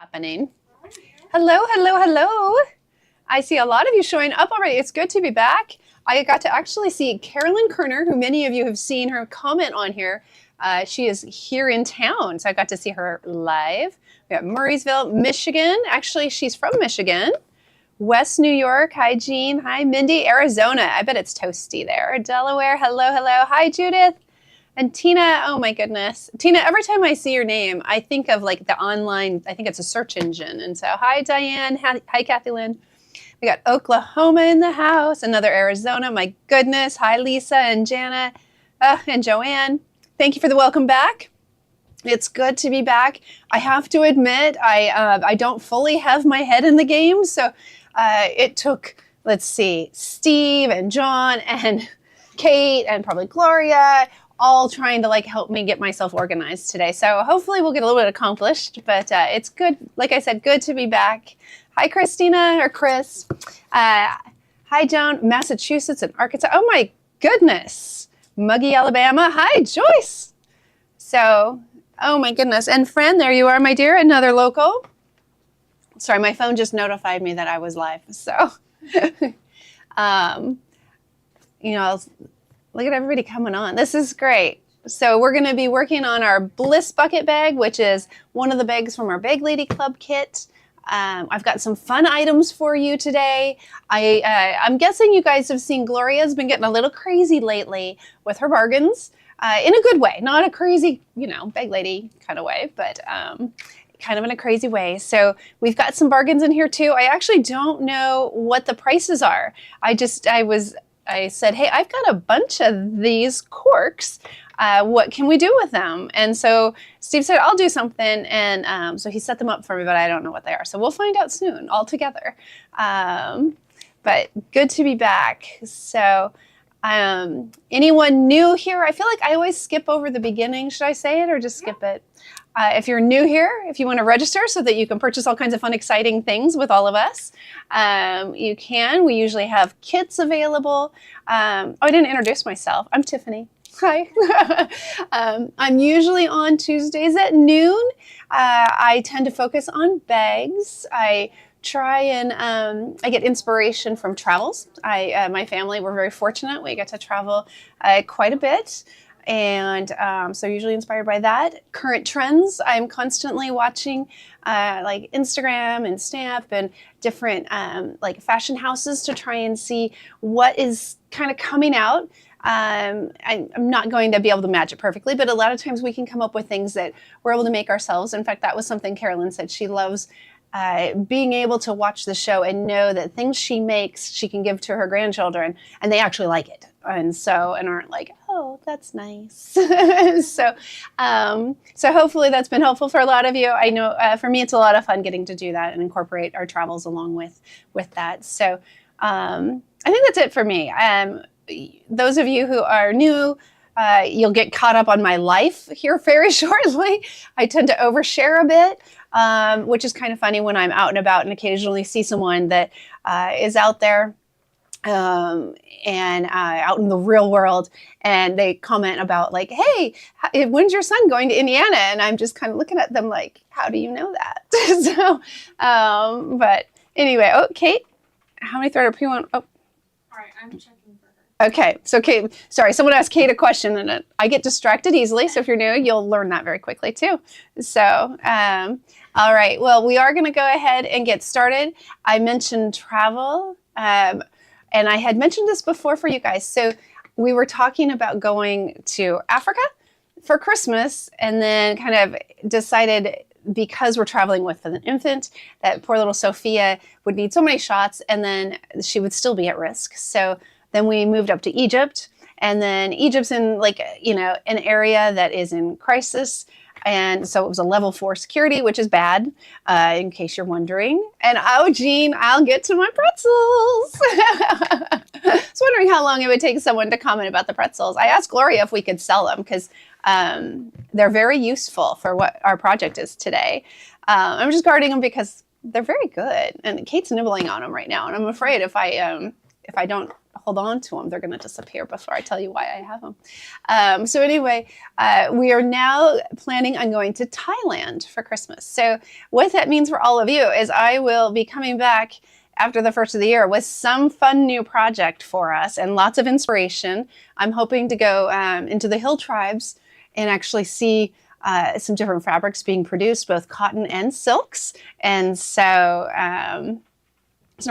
Happening. Hello, hello, hello. I see a lot of you showing up already. It's good to be back. I got to actually see Carolyn Kerner, who many of you have seen her comment on here. She is here in town, so I got to see her live. We got Murraysville, Michigan. Actually, she's from Michigan. West New York. Hi, Jean. Hi, Mindy. Arizona. I bet it's toasty there. Delaware. Hello, hello. Hi, Judith. And Tina, oh my goodness. Tina, every time I see your name, I think of like the online, I think it's a search engine. And so, hi, Diane. Hi, Kathy Lynn. We got Oklahoma in the house, another Arizona. My goodness. Hi, Lisa and Jana and Joanne. Thank you for the welcome back. It's good to be back. I have to admit, I don't fully have my head in the game. So it took, let's see, Steve and John and Kate and probably Gloria all trying to like help me get myself organized today. So hopefully we'll get a little bit accomplished, but it's good. Like I said, good to be back. Hi, Christina or Chris. Hi, Joan, Massachusetts and Arkansas. Oh my goodness. Muggy, Alabama. Hi, Joyce. So, oh my goodness. And friend, there you are, my dear, another local. Sorry, my phone just notified me that I was live. So, look at everybody coming on. This is great. So we're going to be working on our Bliss bucket bag, which is one of the bags from our Bag Lady Club kit. I've got some fun items for you today. I'm guessing you guys have seen Gloria's been getting a little crazy lately with her bargains in a good way, not a crazy, Bag Lady kind of way, but kind of in a crazy way. So we've got some bargains in here too. I actually don't know what the prices are. I said, hey, I've got a bunch of these corks. What can we do with them? And so Steve said, I'll do something. And so he set them up for me, but I don't know what they are. So we'll find out soon all together. But good to be back. So anyone new here? I feel like I always skip over the beginning. Should I say it or just skip it? If you're new here, if you want to register so that you can purchase all kinds of fun, exciting things with all of us, you can. We usually have kits available. I didn't introduce myself. I'm Tiffany. Hi. I'm usually on Tuesdays at noon. I tend to focus on bags. I try and I get inspiration from travels. My family, we're very fortunate. We get to travel quite a bit. And so usually inspired by that. Current trends, I'm constantly watching like Instagram and Snap and different like fashion houses to try and see what is kind of coming out. I'm not going to be able to match it perfectly, but a lot of times we can come up with things that we're able to make ourselves. In fact, that was something Carolyn said. She loves being able to watch the show and know that things she makes, she can give to her grandchildren and they actually like it. And aren't like, oh, that's nice. So hopefully that's been helpful for a lot of you. I know for me, it's a lot of fun getting to do that and incorporate our travels along with that. So I think that's it for me. Those of you who are new, you'll get caught up on my life here very shortly. I tend to overshare a bit, which is kind of funny when I'm out and about and occasionally see someone that is out there and out in the real world, and they comment about like, hey, when's your son going to Indiana? And I'm just kind of looking at them like, how do you know that? So, but anyway, oh, Kate, how many threaded pre-want? Oh. All right, I'm checking for her. Okay, so Kate, sorry, someone asked Kate a question and I get distracted easily. So if you're new, you'll learn that very quickly too. So, all right, well, we are going to go ahead and get started. I mentioned travel. And I had mentioned this before for you guys. So we were talking about going to Africa for Christmas and then kind of decided because we're traveling with an infant that poor little Sophia would need so many shots and then she would still be at risk. So then we moved up to Egypt, and then Egypt's in like, an area that is in crisis. And so it was a level 4 security, which is bad, in case you're wondering. And oh, Jean, I'll get to my pretzels. I was wondering how long it would take someone to comment about the pretzels. I asked Gloria if we could sell them because they're very useful for what our project is today. I'm just guarding them because they're very good. And Kate's nibbling on them right now. And I'm afraid if I don't hold on to them. They're going to disappear before I tell you why I have them. So anyway, we are now planning on going to Thailand for Christmas. So what that means for all of you is I will be coming back after the first of the year with some fun new project for us and lots of inspiration. I'm hoping to go into the hill tribes and actually see some different fabrics being produced, both cotton and silks. And so,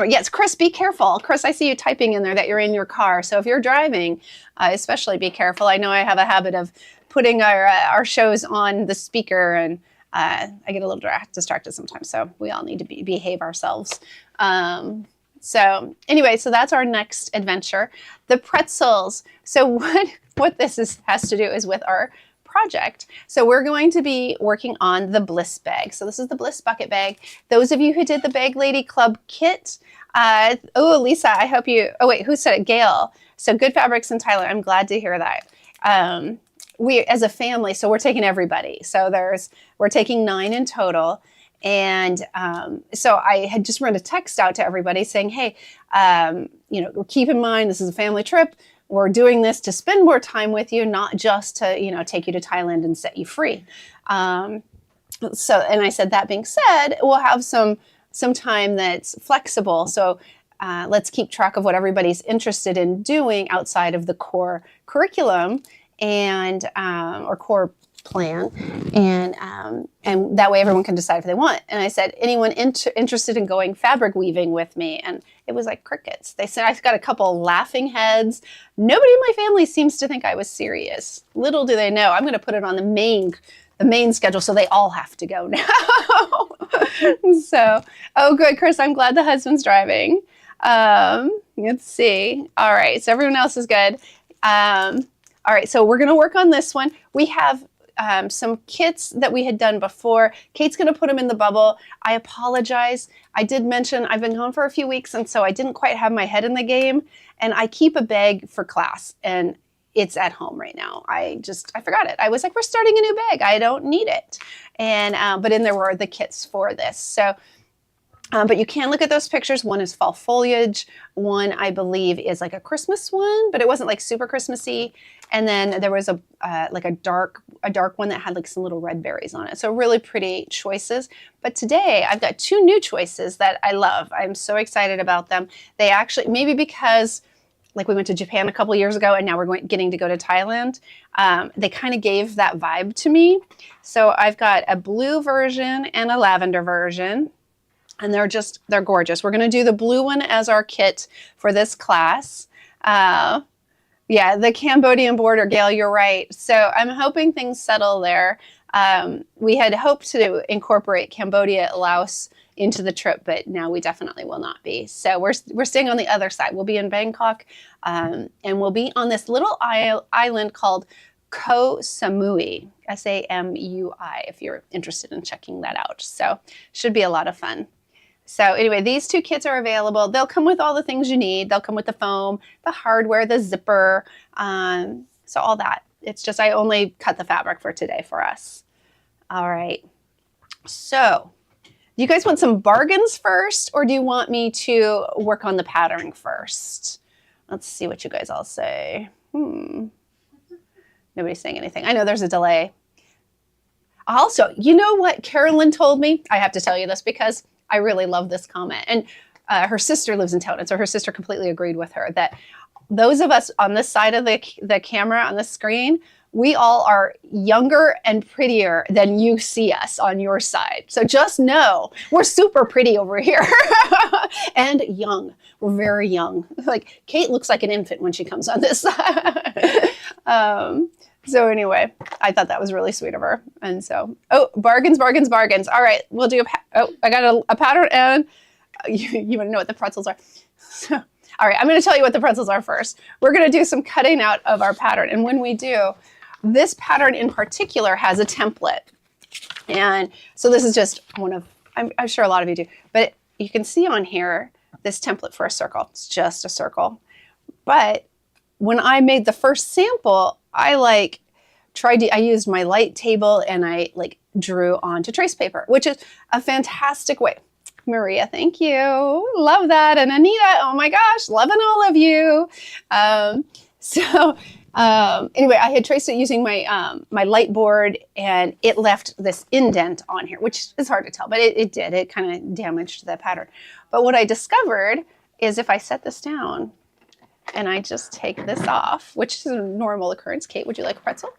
yes, Chris, be careful. Chris, I see you typing in there that you're in your car. So if you're driving, especially be careful. I know I have a habit of putting our shows on the speaker, and I get a little distracted sometimes. So we all need to behave ourselves. So anyway, so that's our next adventure. The pretzels. So what this has to do is with our project. So we're going to be working on the Bliss bag. So this is the Bliss bucket bag. Those of you who did the Bag Lady Club kit, Lisa, I hope you, who said it? Gail. So good fabrics in Thailand. I'm glad to hear that. We, as a family, so we're taking everybody. So we're taking 9 in total. And so I had just run a text out to everybody saying, hey, keep in mind, this is a family trip. We're doing this to spend more time with you, not just to, take you to Thailand and set you free. And I said, that being said, we'll have some time that's flexible. So let's keep track of what everybody's interested in doing outside of the core curriculum and or core plan, and that way everyone can decide if they want. And I said, anyone interested in going fabric weaving with me? And it was like crickets. They said, I've got a couple laughing heads. Nobody in my family seems to think I was serious. Little do they know, I'm going to put it on the main schedule, so they all have to go now. So, good, Chris. I'm glad the husband's driving. Let's see. All right, so everyone else is good. All right, so we're going to work on this one. We have some kits that we had done before. Kate's going to put them in the bubble. I apologize. I did mention I've been gone for a few weeks, and so I didn't quite have my head in the game. And I keep a bag for class, and it's at home right now. I forgot it. I was like, we're starting a new bag. I don't need it. And but in there were the kits for this. So. But you can look at those pictures. One is fall foliage. One, I believe, is like a Christmas one, but it wasn't like super Christmassy. And then there was a dark one that had like some little red berries on it. So really pretty choices. But today I've got 2 new choices that I love. I'm so excited about them. They actually, maybe because like we went to Japan a couple years ago and now we're getting to go to Thailand, they kind of gave that vibe to me. So I've got a blue version and a lavender version. And they're gorgeous. We're going to do the blue one as our kit for this class. Yeah, the Cambodian border, Gail, you're right. So I'm hoping things settle there. We had hoped to incorporate Cambodia, Laos into the trip, but now we definitely will not be. So we're staying on the other side. We'll be in Bangkok, and we'll be on this little island called Koh Samui, Samui, if you're interested in checking that out. So should be a lot of fun. So anyway, these 2 kits are available. They'll come with all the things you need. They'll come with the foam, the hardware, the zipper, so all that. It's just I only cut the fabric for today for us. All right. So do you guys want some bargains first, or do you want me to work on the pattern first? Let's see what you guys all say. Nobody's saying anything. I know there's a delay. Also, you know what Carolyn told me? I have to tell you this because I really love this comment. And her sister lives in town, and so her sister completely agreed with her that those of us on this side of the camera on the screen, we all are younger and prettier than you see us on your side. So just know we're super pretty over here and young. We're very young. Like Kate looks like an infant when she comes on this side. So anyway, I thought that was really sweet of her. And so, bargains, bargains, bargains. All right, we'll do I got a pattern, and you want to know what the pretzels are. So, all right, I'm going to tell you what the pretzels are first. We're going to do some cutting out of our pattern. And when we do, this pattern in particular has a template. And so this is just one of, I'm sure a lot of you do, but you can see on here, this template for a circle. It's just a circle. But when I made the first sample, I used my light table and I drew onto trace paper, which is a fantastic way. Maria, thank you. Love that. And Anita, oh my gosh, loving all of you. Anyway, I had traced it using my light board, and it left this indent on here, which is hard to tell, but it did. It kind of damaged the pattern. But what I discovered is if I set this down and I just take this off, which is a normal occurrence. Kate, would you like a pretzel?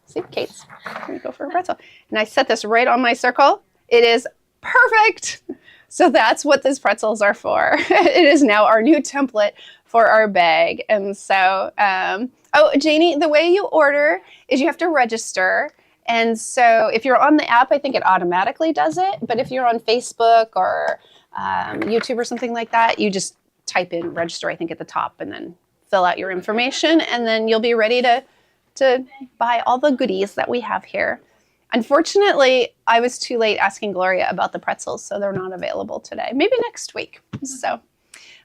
See, Kate's going to go for a pretzel. And I set this right on my circle. It is perfect. So that's what these pretzels are for. It is now our new template for our bag. And so, oh, Janie, the way you order is you have to register. And so if you're on the app, I think it automatically does it. But if you're on Facebook or YouTube or something like that, you just type in register, I think, at the top, and then fill out your information. And then you'll be ready to buy all the goodies that we have here. Unfortunately, I was too late asking Gloria about the pretzels, so they're not available today. Maybe next week. So,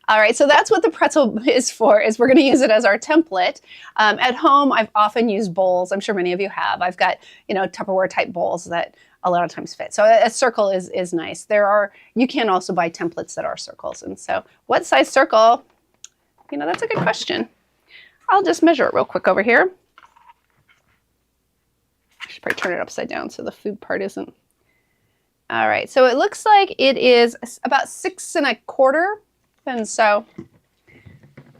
all right, so that's what the pretzel is for, is we're going to use it as our template. At home, I've often used bowls. I'm sure many of you have. I've got, Tupperware type bowls that a lot of times fit. So a circle is nice. You can also buy templates that are circles. And so what size circle? That's a good question. I'll just measure it real quick over here. I should probably turn it upside down so the food part isn't. All right, so it looks like it is about 6 1/4. And so,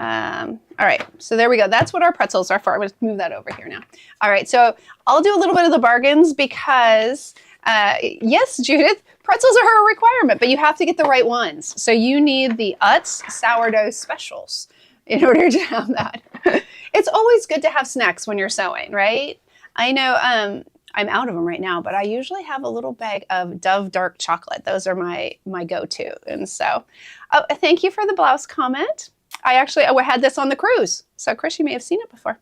all right, so there we go. That's what our pretzels are for. I'm gonna move that over here now. All right, so I'll do a little bit of the bargains because, yes, Judith, pretzels are a requirement, but you have to get the right ones. So you need the Utz sourdough specials in order to have that. It's always good to have snacks when you're sewing, right? I know I'm out of them right now, but I usually have a little bag of Dove dark chocolate. Those are my go-to. And so, oh, thank you for the blouse comment. I had this on the cruise. So Chris, you may have seen it before.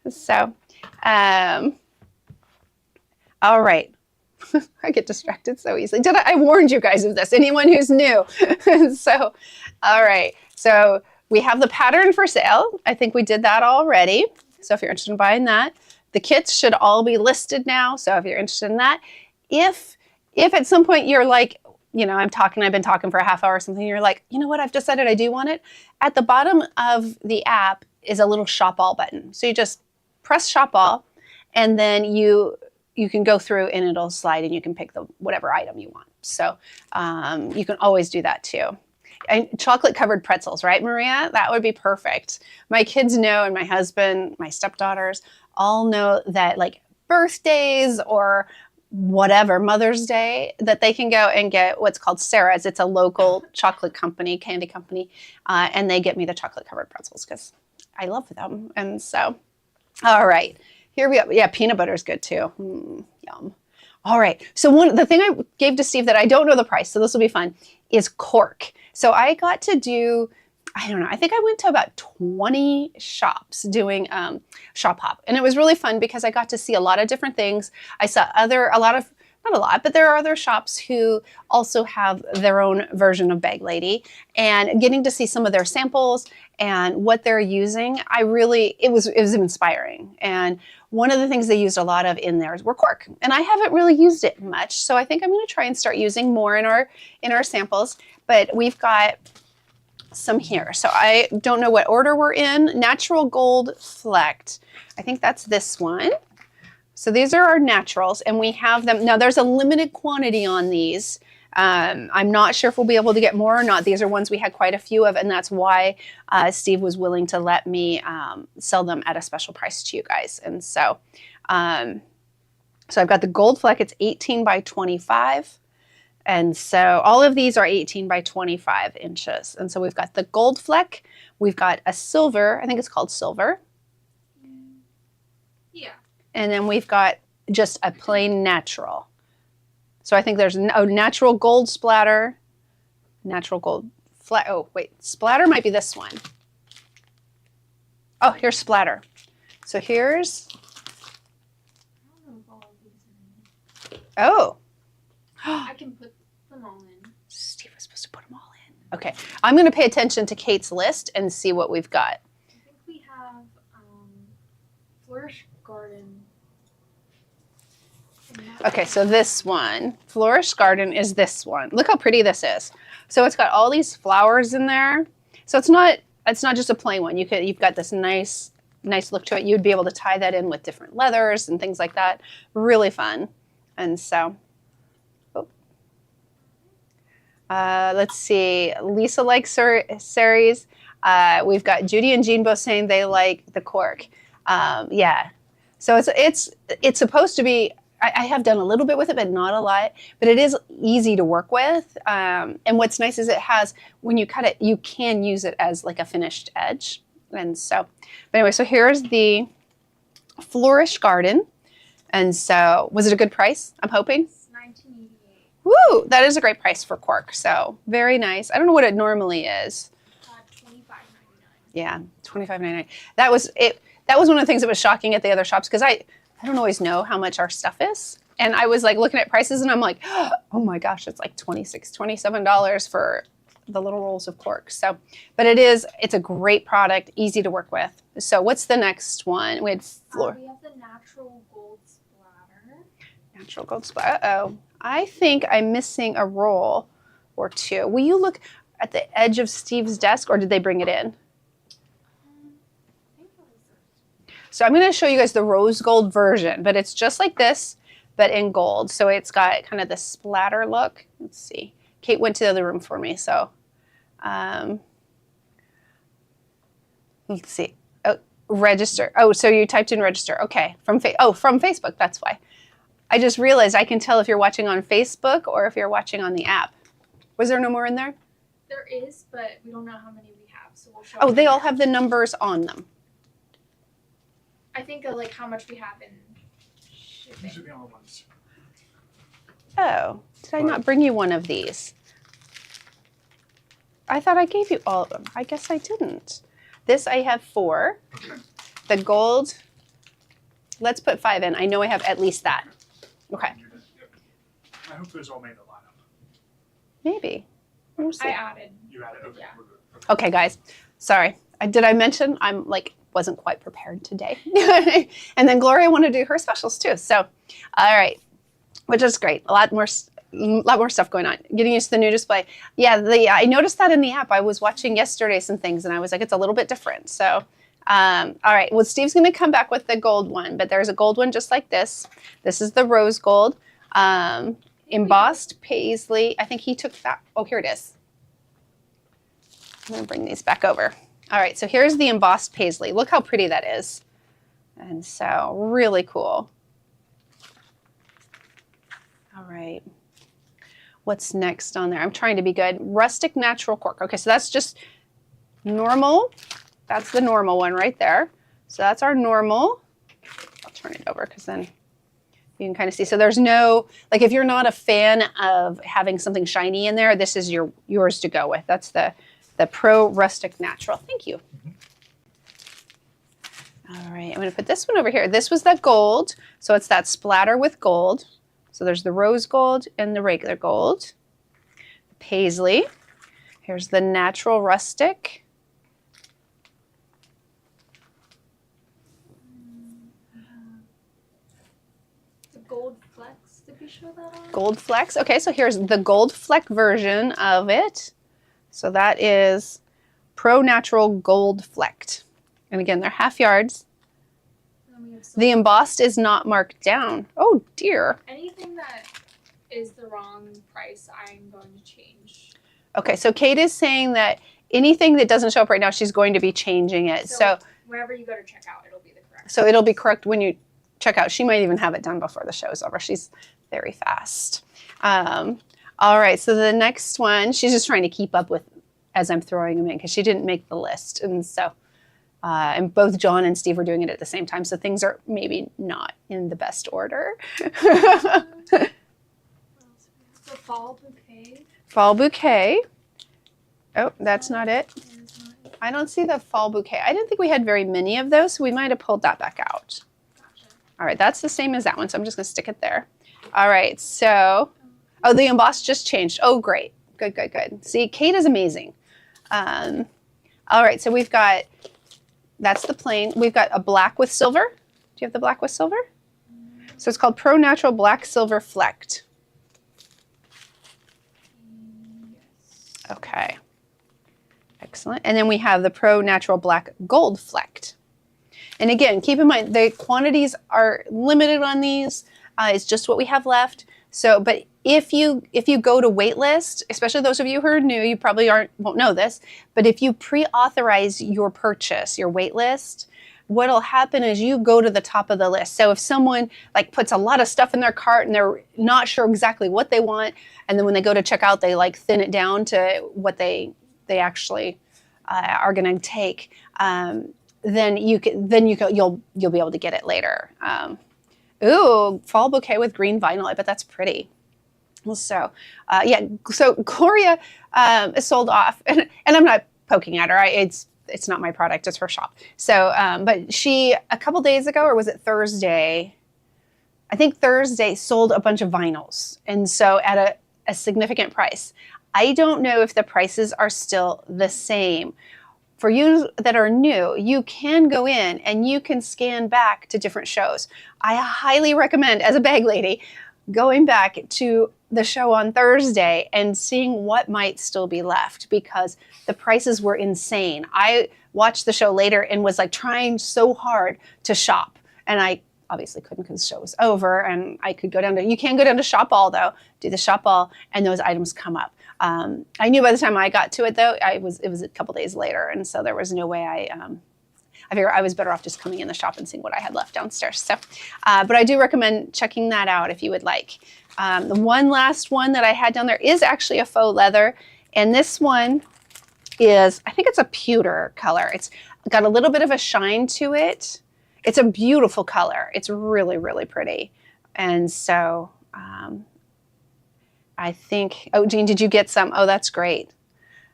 So, all right. I get distracted so easily. I warned you guys of this, anyone who's new. So, all right. So we have the pattern for sale. I think we did that already. So if you're interested in buying that, the kits should all be listed now. So if you're interested in that, if at some point you're like, I've been talking for a half hour or something, you're like, you know what, I've decided I do want it. At the bottom of the app is a little shop all button. So you just press shop all, and then you can go through and it'll slide and you can pick whatever item you want. So you can always do that too. And chocolate covered pretzels, right, Maria? That would be perfect. My kids know, and my husband, my stepdaughters all know that, like birthdays or whatever, Mother's Day, that they can go and get what's called Sarah's. It's a local chocolate company, candy company, and they get me the chocolate covered pretzels because I love them. And so, all right, here we go. Yeah, peanut butter is good too. Yum. All right, so the thing I gave to Steve that I don't know the price, so this will be fun, is Cork. So I got to do, I don't know, I think I went to about 20 shops doing shop hop. And it was really fun because I got to see a lot of different things. I saw not a lot, but there are other shops who also have their own version of Bag Lady, and getting to see some of their samples and what they're using, it was inspiring. And one of the things they used a lot of in there were cork, and I haven't really used it much, so I think I'm going to try and start using more in our samples. But we've got some here, so I don't know what order we're in. Natural Gold Flecked, I think that's this one. So these are our naturals, and we have them now. There's a limited quantity on these. I'm not sure if we'll be able to get more or not. These are ones we had quite a few of, and that's why Steve was willing to let me sell them at a special price to you guys. And so, so I've got the Gold Fleck. It's 18 by 25. And so all of these are 18 by 25 inches. And so we've got the Gold Fleck. We've got a silver. I think it's called silver. Yeah. And then we've got just a plain natural. So I think there's natural gold splatter, natural gold flat. Oh, wait, splatter might be this one. Oh, here's splatter. So here's, oh. I can put them all in. Steve was supposed to put them all in. Okay, I'm going to pay attention to Kate's list and see what we've got. I think we have Flourish Garden. Okay, so this one, Flourish Garden, is this one. Look how pretty this is. So it's got all these flowers in there. So it's not just a plain one. You've got this nice look to it. You'd be able to tie that in with different leathers and things like that. Really fun. And so, let's see. Lisa likes Saris. We've got Judy and Jean both saying they like the cork. Yeah. So it's supposed to be. I have done a little bit with it, but not a lot. But it is easy to work with. And what's nice is it has, when you cut it, you can use it as like a finished edge. And so, but anyway, so here's the Flourish Garden. And so, was it a good price? I'm hoping. It's $19.88. Woo! That is a great price for cork. So very nice. I don't know what it normally is. $25.99. Yeah, $25.99. That was it. That was one of the things that was shocking at the other shops because I don't always know how much our stuff is. And I was like looking at prices and I'm like, oh my gosh, it's like $26, $27 for the little rolls of cork. So, but it's a great product, easy to work with. So what's the next one? We had We have the natural gold splatter. Natural gold splatter. Uh-oh. I think I'm missing a roll or two. Will you look at the edge of Steve's desk or did they bring it in? So I'm going to show you guys the rose gold version, but it's just like this, but in gold. So it's got kind of the splatter look. Let's see. Kate went to the other room for me. So let's see. Oh, register. Oh, so you typed in register. Okay. From Facebook. That's why. I just realized I can tell if you're watching on Facebook or if you're watching on the app. Was there no more in there? There is, but we don't know how many we have. So we'll show Oh, you they all later. have the numbers on them. I think like how much we have in shipping. These are the only ones. Oh, did I not bring you one of these? I thought I gave you all of them. I guess I didn't. This I have 4. Okay. The gold, let's put 5 in. I know I have at least that. Okay, Yep. I hope those all made the lineup. maybe. Let me see. I added. You had it. Okay. Yeah. We're good. Okay. Okay, guys. Sorry. Did I mention I'm wasn't quite prepared today? And then Gloria wanted to do her specials too. So, all right, which is great. A lot more stuff going on. Getting used to the new display. Yeah, I noticed that in the app. I was watching yesterday some things, and I was like, it's a little bit different. So, all right. Well, Steve's going to come back with the gold one, but there's a gold one just like this. This is the rose gold, embossed paisley. I think he took that. Oh, here it is. I'm going to bring these back over. All right, so here's the embossed paisley. Look how pretty that is. And so really cool. All right. What's next on there? I'm trying to be good. Rustic natural cork. Okay, so that's just normal. That's the normal one right there. So that's our normal. I'll turn it over because then you can kind of see. So there's no, like if you're not a fan of having something shiny in there, this is yours to go with. That's the Pro Rustic Natural. Thank you. All right, I'm going to put this one over here. This was that gold, so it's that splatter with gold. So there's the rose gold and the regular gold. The paisley. Here's the natural rustic. The gold flex. Did we show that on? Gold flex. Okay, so here's the gold fleck version of it. So that is Pro Natural Gold Flecked. And again, they're half yards. And we have The embossed is not marked down. Oh dear. anything that is the wrong price, I'm going to change. Okay, so Kate is saying that anything that doesn't show up right now, she's going to be changing it. So wherever you go to check out, it'll be the correct. So it'll be correct when you check out. She might even have it done before the show's over. She's very fast. All right, so the next one, she's just trying to keep up with as I'm throwing them in because she didn't make the list. And so, and both John and Steve were doing it at the same time. So things are maybe not in the best order. The fall bouquet. Fall bouquet. Oh, that's not it. Is not it. I don't see the fall bouquet. I didn't think we had very many of those, so we might have pulled that back out. Gotcha. All right, that's the same as that one, so I'm just going to stick it there. All right, so, oh, the embossed just changed. Oh, great. Good, good, good. See, Kate is amazing. All right, so we've got, that's the plain. We've got a black with silver. Do you have the black with silver? So it's called Pro Natural Black Silver Flecked. Yes. Okay. Excellent. And then we have the Pro Natural Black Gold Flecked. And again, keep in mind the quantities are limited on these. It's just what we have left. So, but if you go to waitlist, especially those of you who are new, you probably won't know this, but if you pre-authorize your purchase, your waitlist, what'll happen is you go to the top of the list. So if someone like puts a lot of stuff in their cart and they're not sure exactly what they want, and then when they go to check out, they like thin it down to what they actually are going to take. Then you'll be able to get it later. Ooh, fall bouquet with green vinyl. I bet that's pretty. So yeah, so Gloria is sold off, and I'm not poking at her. It's not my product. It's her shop. So, but she a couple days ago, or was it Thursday? I think Thursday sold a bunch of vinyls, and so at a significant price. I don't know if the prices are still the same. For you that are new, you can go in and you can scan back to different shows. I highly recommend, as a bag lady, going back to the show on Thursday and seeing what might still be left, because the prices were insane. I watched the show later and was like trying so hard to shop, and I obviously couldn't because the show was over, and I could go down to, you can go down to Shop All though, do the Shop All, and those items come up. I knew by the time I got to it though, it was a couple days later, and so there was no way I figured I was better off just coming in the shop and seeing what I had left downstairs. So, but I do recommend checking that out if you would like. The one last one that I had down there is actually a faux leather, and this one is, I think it's a pewter color. It's got a little bit of a shine to it. It's a beautiful color. It's really, really pretty. And so I think, oh, Jean, did you get some? Oh, that's great.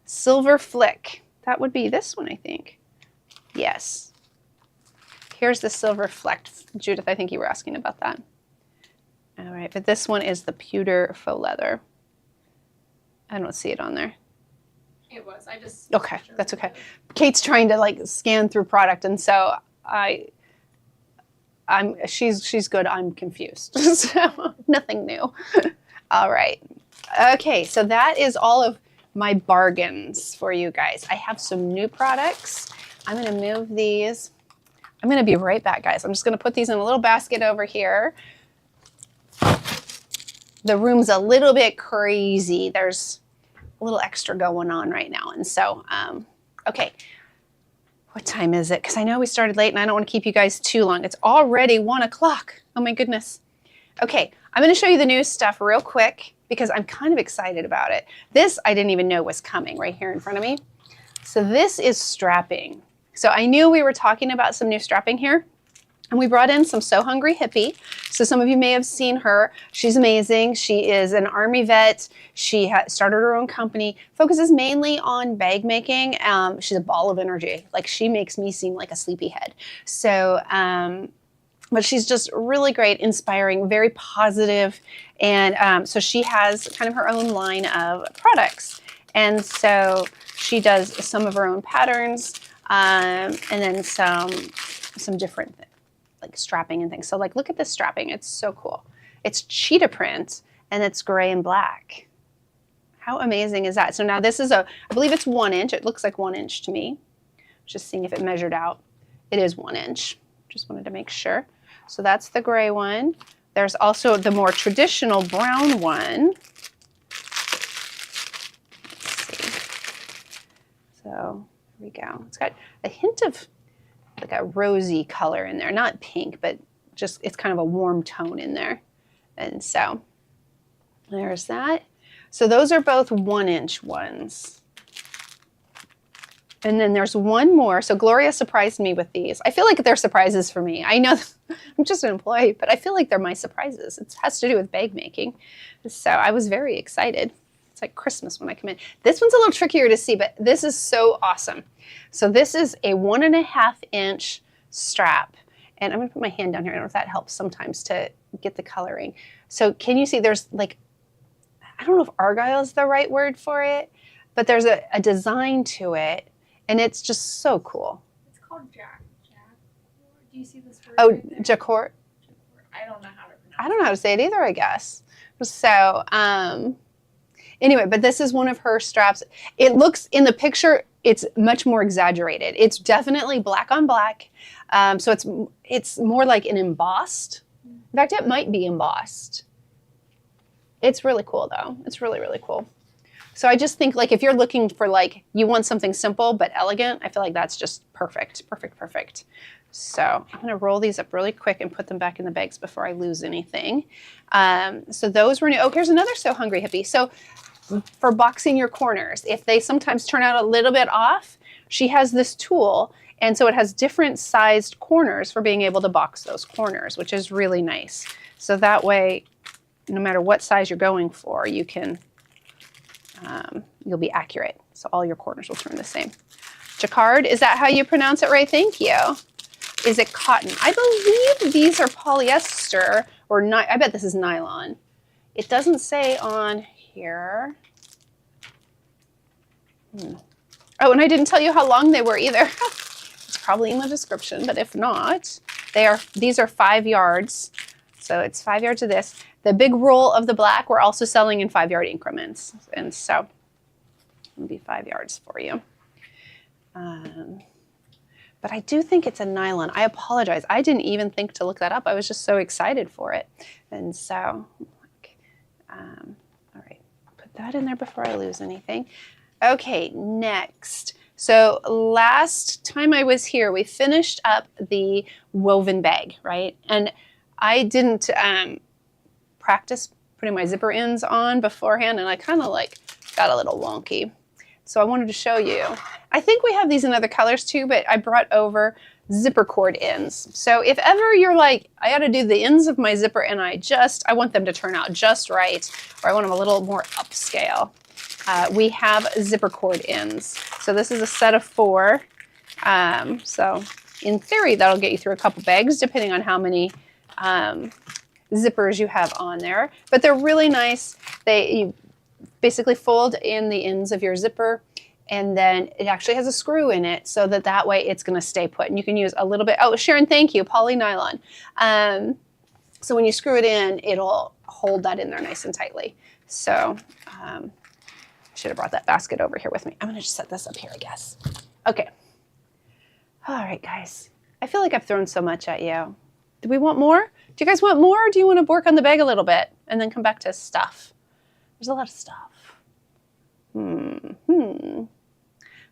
Silver Flick. That would be this one, I think. Yes. Here's the silver flecked. Judith, I think you were asking about that. All right, but this one is the pewter faux leather. I don't see it on there. It was. I just. Okay, that's okay. Kate's trying to like scan through product, and so she's good. I'm confused. So nothing new. All right. Okay, so that is all of my bargains for you guys. I have some new products. I'm going to move these. I'm going to be right back, guys. I'm just going to put these in a little basket over here. The room's a little bit crazy. There's a little extra going on right now. And so, okay. What time is it? Because I know we started late and I don't want to keep you guys too long. It's already 1 o'clock. Oh my goodness. Okay, I'm going to show you the new stuff real quick because I'm kind of excited about it. This I didn't even know was coming right here in front of me. So this is strapping. So I knew we were talking about some new strapping here. And we brought in some So Hungry Hippie. So some of you may have seen her. She's amazing. She is an Army vet. She started her own company, focuses mainly on bag making. She's a ball of energy. Like, she makes me seem like a sleepyhead. So, but she's just really great, inspiring, very positive. And so she has kind of her own line of products. And so she does some of her own patterns, and then some different things, like strapping and things. So like, look at this strapping. It's so cool. It's cheetah print and it's gray and black. How amazing is that? So now this is I believe it's 1 inch. It looks like 1 inch to me. Just seeing if it measured out. It is 1 inch. Just wanted to make sure. So that's the gray one. There's also the more traditional brown one. Let's see. So here we go. It's got a hint of like a rosy color in there, not pink, but just it's kind of a warm tone in there. And so there's that. So those are both 1 inch ones. And then there's one more. So Gloria surprised me with these. I feel like they're surprises for me. I know I'm just an employee, but I feel like they're my surprises. It has to do with bag making. So I was very excited. It's like Christmas when I come in. This one's a little trickier to see, but this is so awesome. So this is a 1.5 inch strap. And I'm gonna put my hand down here. I don't know if that helps sometimes to get the coloring. So can you see there's like, I don't know if argyle is the right word for it, but there's a design to it. And it's just so cool. It's called Jack. Do you see this word? Oh, right there? Jacquard. I don't know how to I don't know how to say it either, I guess. So, anyway, but this is one of her straps. It looks, in the picture, it's much more exaggerated. It's definitely black on black. So it's more like an embossed. In fact, it might be embossed. It's really cool though. It's really, really cool. So I just think like if you're looking for like, you want something simple but elegant, I feel like that's just perfect, perfect, perfect. So I'm gonna roll these up really quick and put them back in the bags before I lose anything. So those were new. Oh, here's another So Hungry Hippie. So for boxing your corners, if they sometimes turn out a little bit off, she has this tool. And so it has different sized corners for being able to box those corners, which is really nice. So that way, no matter what size you're going for, you can, you'll be accurate. So all your corners will turn the same. Jacquard, is that how you pronounce it right? Thank you. Is it cotton? I believe these are polyester or not. I bet this is nylon. It doesn't say on here. Oh, and I didn't tell you how long they were either. It's probably in the description, but if not, these are 5 yards. So it's 5 yards of this. The big roll of the black we're also selling in 5-yard increments. And so it'll be 5 yards for you. But I do think it's a nylon. I apologize. I didn't even think to look that up. I was just so excited for it. And so, all right, I'll put that in there before I lose anything. Okay, next. So last time I was here, we finished up the woven bag, right? And I didn't practice putting my zipper ends on beforehand, and I kind of like got a little wonky. So I wanted to show you. I think we have these in other colors too, but I brought over zipper cord ends. So if ever you're like, I got to do the ends of my zipper and I want them to turn out just right, or I want them a little more upscale. We have zipper cord ends. So this is a set of 4. So in theory, that'll get you through a couple bags, depending on how many zippers you have on there. But they're really nice. You basically fold in the ends of your zipper, and then it actually has a screw in it so that way it's going to stay put. And you can use a little bit. Oh, Sharon, thank you. Poly nylon. So when you screw it in, it'll hold that in there nice and tightly. So I should have brought that basket over here with me. I'm going to just set this up here, I guess. Okay. All right, guys. I feel like I've thrown so much at you. Do we want more? Do you guys want more, or do you want to work on the bag a little bit and then come back to stuff? There's a lot of stuff.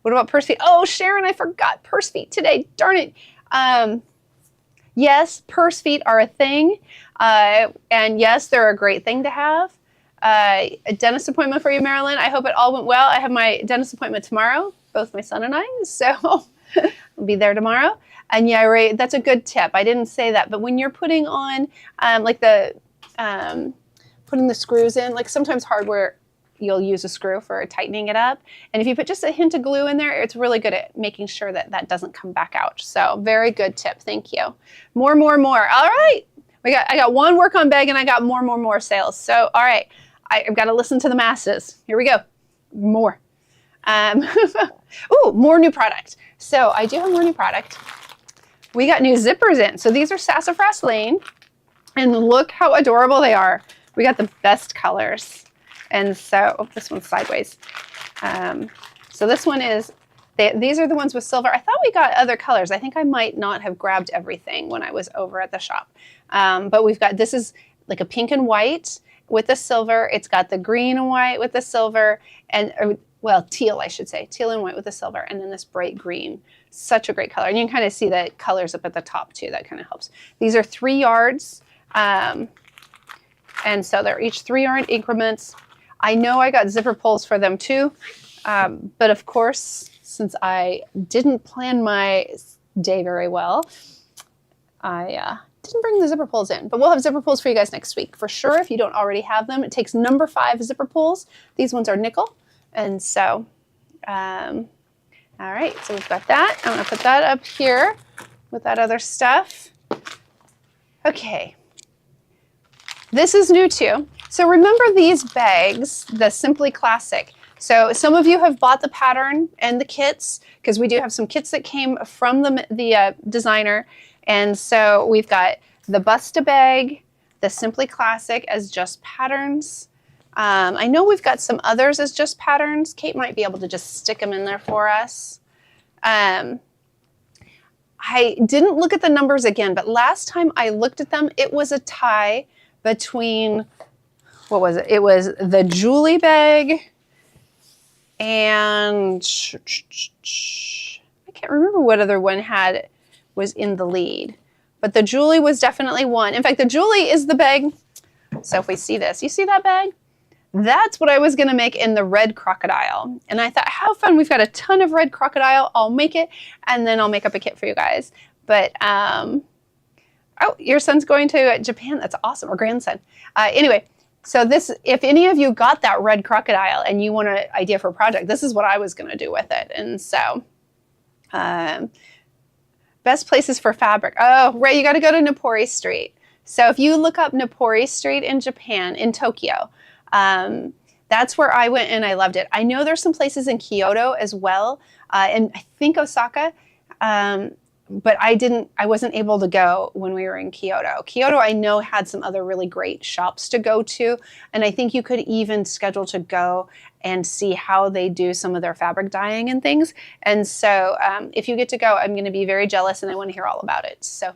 What about purse feet? Oh, Sharon, I forgot purse feet today. Darn it. Yes, purse feet are a thing. And yes, they're a great thing to have. A dentist appointment for you, Marilyn. I hope it all went well. I have my dentist appointment tomorrow, both my son and I. So I'll be there tomorrow. And yeah, Ray, that's a good tip. I didn't say that. But when you're putting on putting the screws in, like sometimes hardware, you'll use a screw for tightening it up. And if you put just a hint of glue in there, it's really good at making sure that doesn't come back out. So very good tip. Thank you. More. All right. I got one work on bag and I got more sales. So, all right. I've got to listen to the masses. Here we go. More. Ooh, more new product. So I do have more new product. We got new zippers in. So these are Sassafras Lane. And look how adorable they are. We got the best colors. And so, this one's sideways. So this one is, these are the ones with silver. I thought we got other colors. I think I might not have grabbed everything when I was over at the shop. But we've got, this is like a pink and white with the silver. It's got the green and white with the silver, and well, teal, I should say. Teal and white with the silver, and then this bright green. Such a great color. And you can kind of see the colors up at the top too. That kind of helps. These are 3 yards. And so they're each 3-yard increments. I know I got zipper pulls for them too. But of course, since I didn't plan my day very well, I didn't bring the zipper pulls in. But we'll have zipper pulls for you guys next week for sure if you don't already have them. It takes number 5 zipper pulls. These ones are nickel. And so, all right, so we've got that. I'm going to put that up here with that other stuff. Okay. This is new too. So remember these bags, the Simply Classic. So some of you have bought the pattern and the kits, because we do have some kits that came from the designer. And so we've got the Busta bag, the Simply Classic as just patterns. I know we've got some others as just patterns. Kate might be able to just stick them in there for us. I didn't look at the numbers again, but last time I looked at them, it was a tie between, what was it? It was the Julie bag and I can't remember what other one was in the lead. But the Julie was definitely one. In fact, the Julie is the bag. So if we see this, you see that bag? That's what I was going to make in the red crocodile. And I thought, how fun. We've got a ton of red crocodile. I'll make it, and then I'll make up a kit for you guys. But, oh, your son's going to Japan. That's awesome. Or grandson. Anyway, so this, if any of you got that red crocodile and you want an idea for a project, this is what I was going to do with it. And so, best places for fabric. Oh, right, you got to go to Nippori Street. So if you look up Nippori Street in Japan, in Tokyo, that's where I went and I loved it. I know there's some places in Kyoto as well, and I think Osaka, but I wasn't able to go when we were in Kyoto. Kyoto, I know, had some other really great shops to go to, and I think you could even schedule to go and see how they do some of their fabric dyeing and things. And so if you get to go, I'm going to be very jealous and I want to hear all about it. So,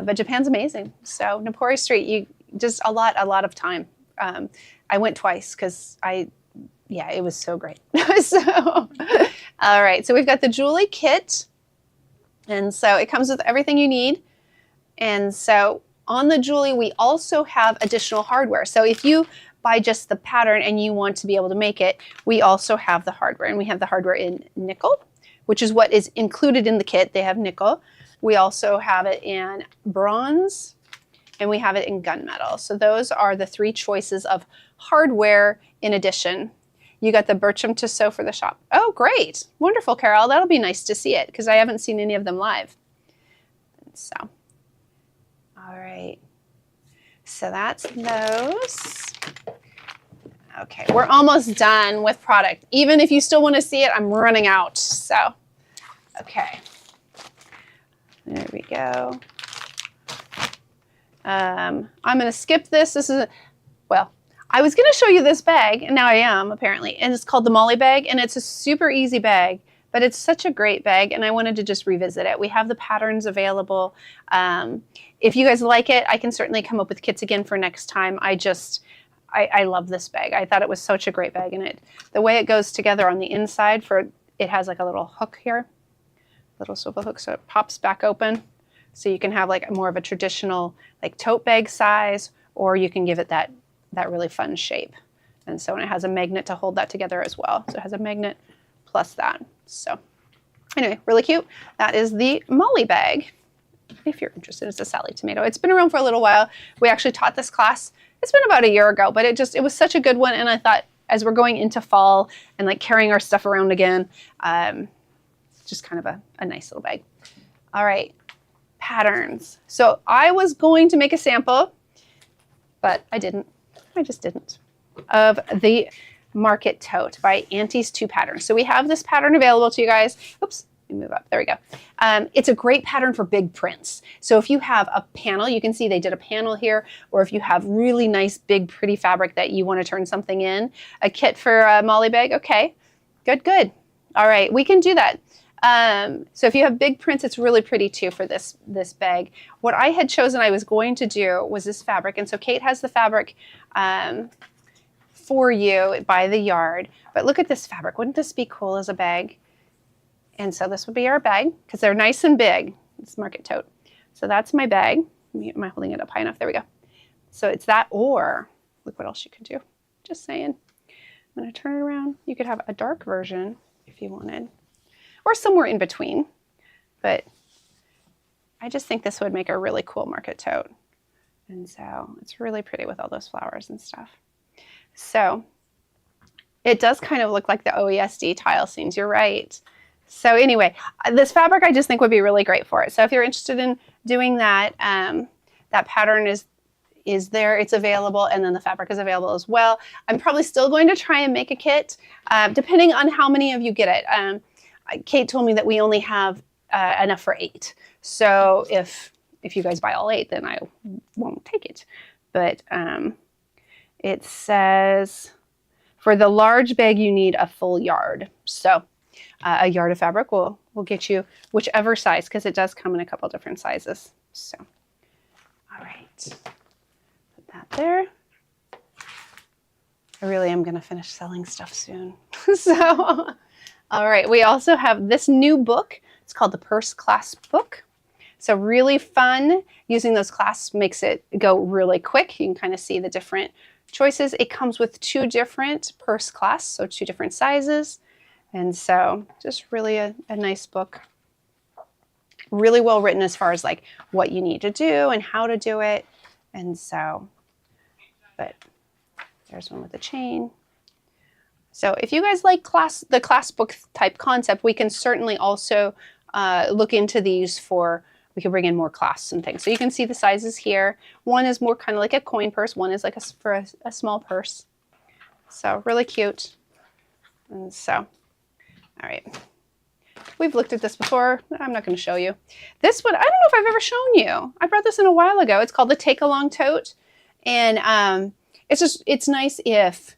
but Japan's amazing. So Nippori Street, you just a lot of time. I went twice because it was so great. So, all right. So we've got the Julie kit. And so it comes with everything you need. And so on the Julie, we also have additional hardware. So if you buy just the pattern and you want to be able to make it, we also have the hardware. And we have the hardware in nickel, which is what is included in the kit. They have nickel. We also have it in bronze, and we have it in gunmetal. So those are the three choices of hardware in addition. You got the Bertram to sew for the shop. Oh, great. Wonderful, Carol. That'll be nice to see it because I haven't seen any of them live. So, all right. So that's those. Okay, we're almost done with product. Even if you still want to see it, I'm running out. So, okay. There we go. I'm going to skip this. This is, I was going to show you this bag, and now I am, apparently. And it's called the Molly bag, and it's a super easy bag, but it's such a great bag, and I wanted to just revisit it. We have the patterns available. If you guys like it, I can certainly come up with kits again for next time. I love this bag. I thought it was such a great bag, and the way it goes together on the inside, it has like a little hook here, little swivel hook, so it pops back open. So you can have like more of a traditional like tote bag size, or you can give it that really fun shape. And so, and it has a magnet to hold that together as well. So it has a magnet plus that. So anyway, really cute. That is the Molly bag. If you're interested, it's a Sally tomato. It's been around for a little while. We actually taught this class. It's been about a year ago, but it was such a good one. And I thought as we're going into fall and like carrying our stuff around again, it's just kind of a nice little bag. All right, patterns. So I was going to make a sample, but I didn't. I just didn't. Of the Market Tote by Auntie's 2 Patterns. So we have this pattern available to you guys. Oops, let me move up. There we go. It's a great pattern for big prints. So if you have a panel, you can see they did a panel here, or if you have really nice, big, pretty fabric that you want to turn something in, a kit for a Molly bag. Okay, good. All right, we can do that. So if you have big prints, it's really pretty too for this bag. What I had chosen I was going to do was this fabric. And so Kate has the fabric for you by the yard. But look at this fabric. Wouldn't this be cool as a bag? And so this would be our bag because they're nice and big. It's Market Tote. So that's my bag. Am I holding it up high enough? There we go. So it's that, or look what else you can do. Just saying. I'm going to turn it around. You could have a dark version if you wanted, or somewhere in between. But I just think this would make a really cool Market Tote. And so it's really pretty with all those flowers and stuff. So it does kind of look like the OESD tile scenes. You're right. So anyway, this fabric I just think would be really great for it. So if you're interested in doing that, that pattern is there, it's available, and then the fabric is available as well. I'm probably still going to try and make a kit, depending on how many of you get it. Kate told me that we only have enough for 8. So if you guys buy all 8, then I won't take it. but it says for the large bag you need a full yard. So a yard of fabric will get you whichever size, because it does come in a couple different sizes. So, all right, put that there. I really am going to finish selling stuff soon. So, all right, we also have this new book. It's called the Purse Clasp Book. So really fun. Using those clasps makes it go really quick. You can kind of see the different choices. It comes with 2 different purse clasps, so 2 different sizes. And so just really a nice book. Really well written as far as like what you need to do and how to do it. And so, but there's one with a chain. So if you guys like the class book type concept, we can certainly also look into these for, we can bring in more clasps and things. So you can see the sizes here. One is more kind of like a coin purse. One is like for a small purse. So really cute. And so, all right. We've looked at this before. I'm not going to show you. This one, I don't know if I've ever shown you. I brought this in a while ago. It's called the Take Along Tote. And it's nice if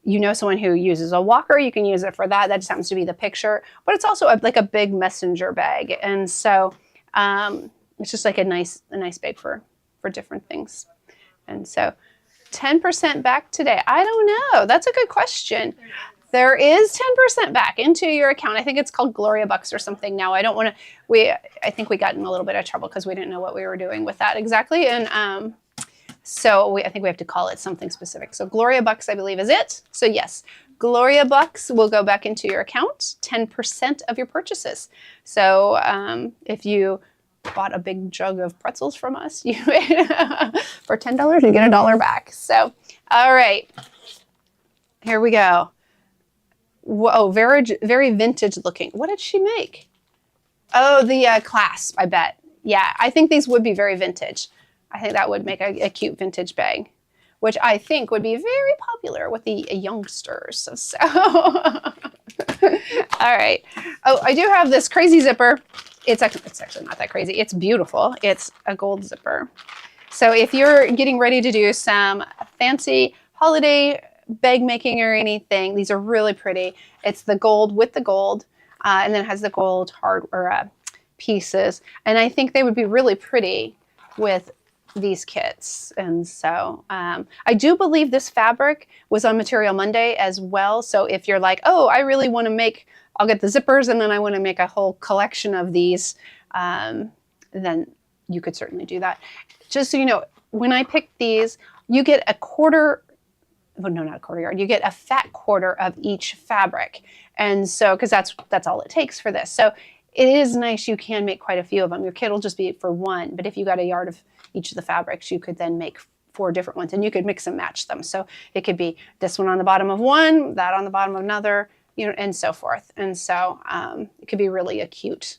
you know someone who uses a walker, you can use it for that. That just happens to be the picture. But it's also like a big messenger bag. And so it's just like a nice bag for different things. And so 10% back today. I don't know. That's a good question. There is 10% back into your account. I think it's called Gloria Bucks or something now. I don't want to, I think we got in a little bit of trouble because we didn't know what we were doing with that exactly. And so I think we have to call it something specific. So Gloria Bucks, I believe, is it. So yes, Gloria Bucks will go back into your account, 10% of your purchases. So if you bought a big jug of pretzels from us, you for $10, you get $1 back. So, all right, here we go. Whoa, very, very vintage looking. What did she make? Oh, the clasp, I bet. Yeah, I think these would be very vintage. I think that would make a cute vintage bag, which I think would be very popular with the youngsters. So, all right. Oh, I do have this crazy zipper. It's actually not that crazy. It's beautiful. It's a gold zipper. So if you're getting ready to do some fancy holiday bag making or anything, these are really pretty. It's the gold with the gold, and then it has the gold pieces. And I think they would be really pretty with these kits. And so I do believe this fabric was on Material Monday as well. So if you're like, oh, I really want to make, I'll get the zippers and then I want to make a whole collection of these, then you could certainly do that. Just so you know, when I picked these, you get a quarter, well, no, not a quarter yard, you get a fat quarter of each fabric. And so, because that's all it takes for this. So it is nice, you can make quite a few of them. Your kit will just be for one, but if you got a yard of each of the fabrics, you could then make 4 different ones, and you could mix and match them. So it could be this one on the bottom of one, that on the bottom of another, you know, and so forth. And so it could be really a cute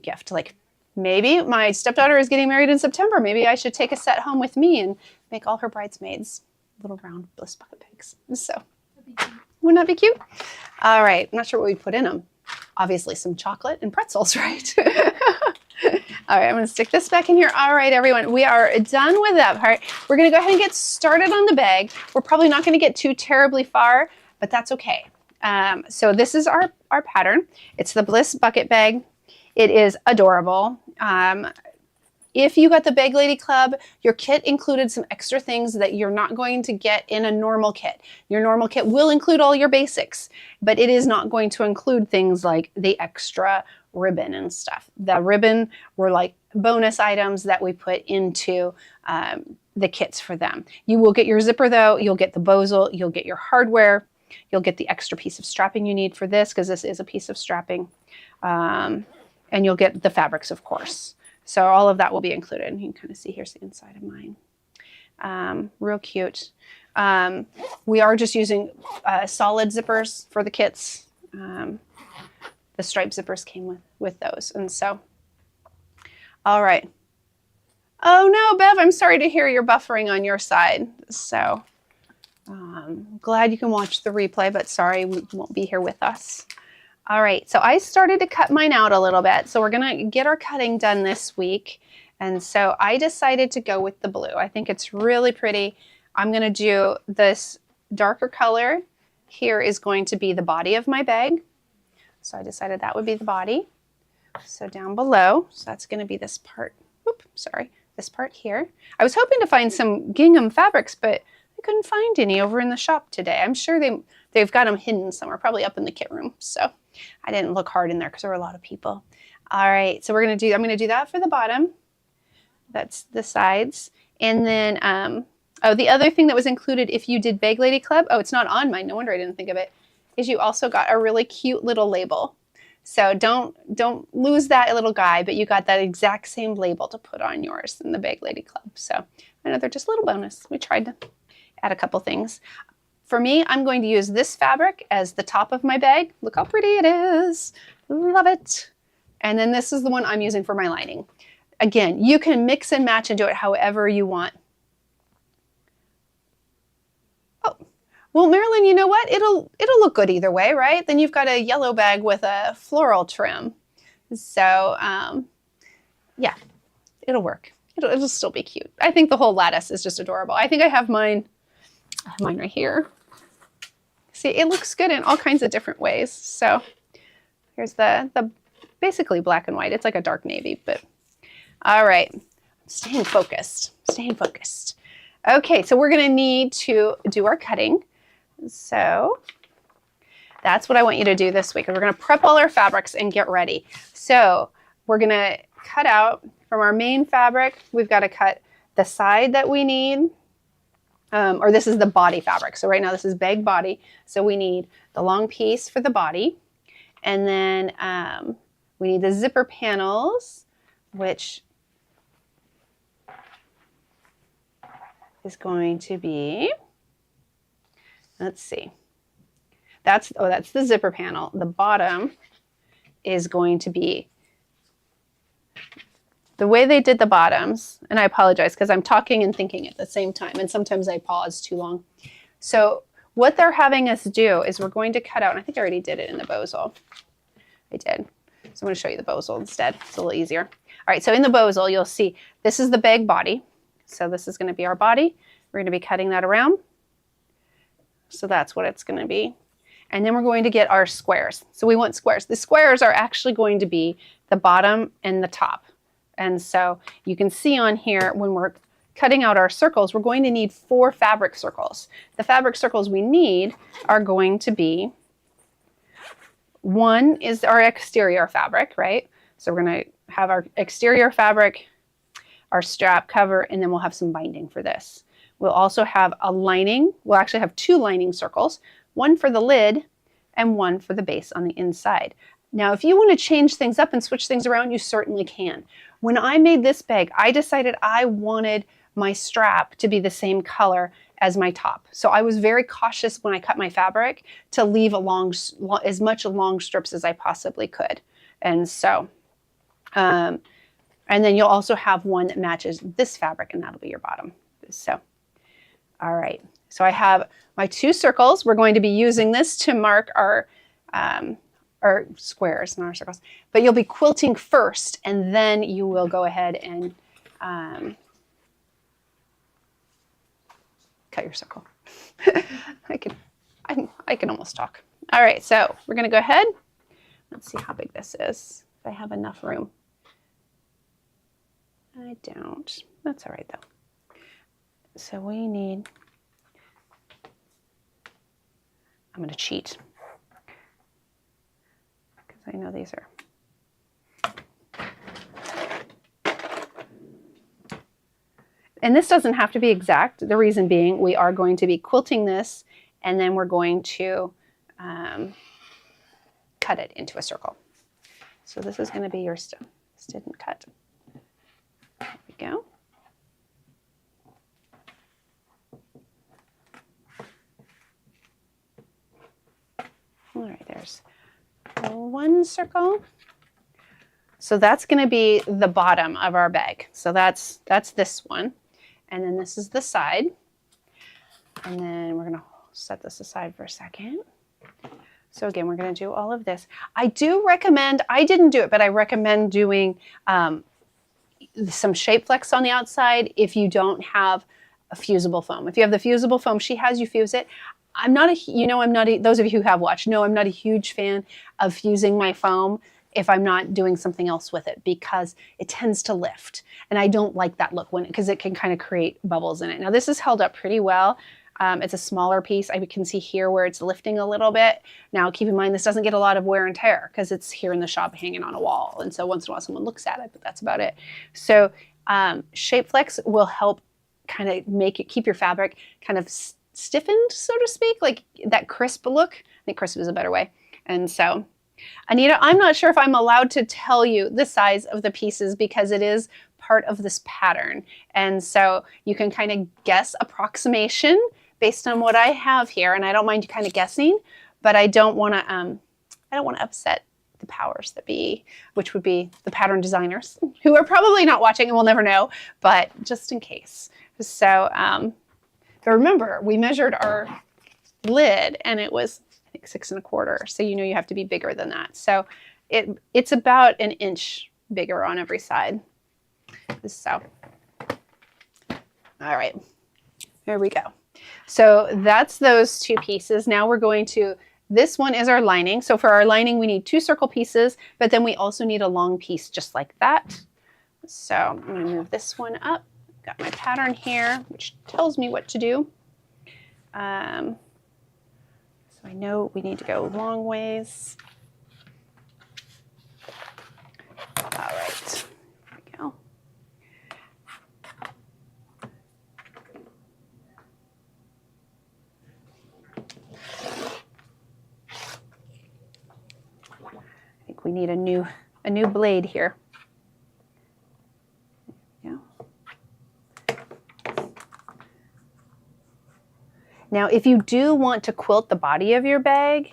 gift. Like maybe my stepdaughter is getting married in September. Maybe I should take a set home with me and make all her bridesmaids little round Bliss bucket bags. So wouldn't that be cute? All right, I'm not sure what we'd put in them. Obviously some chocolate and pretzels, right? All right, I'm going to stick this back in here. All right, everyone, we are done with that part. We're going to go ahead and get started on the bag. We're probably not going to get too terribly far, but that's okay. So this is our pattern. It's the Bliss bucket bag. It is adorable. If you got the Bag Lady Club, your kit included some extra things that you're not going to get in a normal kit. Your normal kit will include all your basics, but it is not going to include things like the extra ribbon and stuff. The ribbon were like bonus items that we put into the kits for them. You will get your zipper though, you'll get the bozal, you'll get your hardware, you'll get the extra piece of strapping you need for this, because this is a piece of strapping, and you'll get the fabrics, of course. So all of that will be included. You can kind of see here's the inside of mine. Real cute. We are just using solid zippers for the kits. The striped zippers came with those. And so, all right. Oh no, Bev, I'm sorry to hear you're buffering on your side. So glad you can watch the replay, but sorry we won't be here with us. All right, so I started to cut mine out a little bit. So we're gonna get our cutting done this week. And so I decided to go with the blue. I think it's really pretty. I'm going to do this darker color. Here is going to be the body of my bag. So I decided that would be the body. So down below, so that's going to be this part. Oops, sorry, this part here. I was hoping to find some gingham fabrics, but I couldn't find any over in the shop today. I'm sure they've got them hidden somewhere, probably up in the kit room. So I didn't look hard in there because there were a lot of people. All right, so I'm going to do that for the bottom. That's the sides. And then, oh, the other thing that was included if you did Bag Lady Club, oh, it's not on mine, no wonder I didn't think of it, is you also got a really cute little label. So don't lose that little guy, but you got that exact same label to put on yours in the Bag Lady Club. So I know they're just a little bonus. We tried to add a couple things. For me, I'm going to use this fabric as the top of my bag. Look how pretty it is. Love it. And then this is the one I'm using for my lining. Again, you can mix and match and do it however you want. Oh, well, Marilyn, you know what? It'll look good either way, right? Then you've got a yellow bag with a floral trim. So, yeah, it'll work. It'll still be cute. I think the whole lattice is just adorable. I think I have mine right here. See, it looks good in all kinds of different ways. So here's the basically black and white. It's like a dark navy, but all right. Staying focused. Okay, so we're going to need to do our cutting. So that's what I want you to do this week. We're going to prep all our fabrics and get ready. So we're going to cut out from our main fabric. We've got to cut the side that we need. Or this is the body fabric. So right now this is bag body. So we need the long piece for the body. And then we need the zipper panels, which is going to be, let's see, that's the zipper panel. The bottom is going to be, the way they did the bottoms, and I apologize because I'm talking and thinking at the same time, and sometimes I pause too long. So what they're having us do is we're going to cut out, and I think I already did it in the bozal. I did. So I'm going to show you the bozal instead. It's a little easier. All right, so in the bozal, you'll see this is the bag body. So this is going to be our body. We're going to be cutting that around. So that's what it's going to be. And then we're going to get our squares. So we want squares. The squares are actually going to be the bottom and the top. And so you can see on here when we're cutting out our circles, we're going to need 4 fabric circles. The fabric circles we need are going to be, one is our exterior fabric, right? So we're going to have our exterior fabric, our strap cover, and then we'll have some binding for this. We'll also have a lining. We'll actually have 2 lining circles, one for the lid and one for the base on the inside. Now, if you want to change things up and switch things around, you certainly can. When I made this bag, I decided I wanted my strap to be the same color as my top. So I was very cautious when I cut my fabric to leave as much long strips as I possibly could. And so, and then you'll also have one that matches this fabric, and that'll be your bottom. So, all right. So I have my 2 circles. We're going to be using this to mark our squares, not our circles. But you'll be quilting first, and then you will go ahead and cut your circle. I can almost talk. All right, so we're going to go ahead. Let's see how big this is. If I have enough room. I don't. That's all right, though. So we need, I'm going to cheat because I know these are. And this doesn't have to be exact. The reason being we are going to be quilting this, and then we're going to cut it into a circle. So this is going to be your stem. This didn't cut. There we go. All right, there's 1 circle. So that's going to be the bottom of our bag. So that's this one. And then this is the side. And then we're going to set this aside for a second. So again, we're going to do all of this. I do recommend, I didn't do it, but I recommend doing some Shape Flex on the outside if you don't have a fusible foam. If you have the fusible foam she has, you fuse it. I'm not those of you who have watched know I'm not a huge fan of fusing my foam if I'm not doing something else with it, because it tends to lift. And I don't like that look because it can kind of create bubbles in it. Now this is held up pretty well. It's a smaller piece. I can see here where it's lifting a little bit. Now keep in mind this doesn't get a lot of wear and tear because it's here in the shop hanging on a wall. And so once in a while someone looks at it, but that's about it. So Shape Flex will help kind of keep your fabric kind of stiffened, so to speak, like that crisp look. I think crisp is a better way. And so Anita, I'm not sure if I'm allowed to tell you the size of the pieces because it is part of this pattern. And so you can kind of guess approximation based on what I have here. And I don't mind you kind of guessing, but I don't want to upset the powers that be, which would be the pattern designers who are probably not watching and will never know, but just in case. So, but remember, we measured our lid and it was, I think, 6 1/4. So you know you have to be bigger than that. So it's about an inch bigger on every side. So, all right, here we go. So that's those 2 pieces. Now we're going to, this one is our lining. So for our lining, we need 2 circle pieces, but then we also need a long piece just like that. So I'm going to move this one up. Got my pattern here, which tells me what to do. So I know we need to go long ways. All right, here we go. I think we need a new blade here. Now, if you do want to quilt the body of your bag,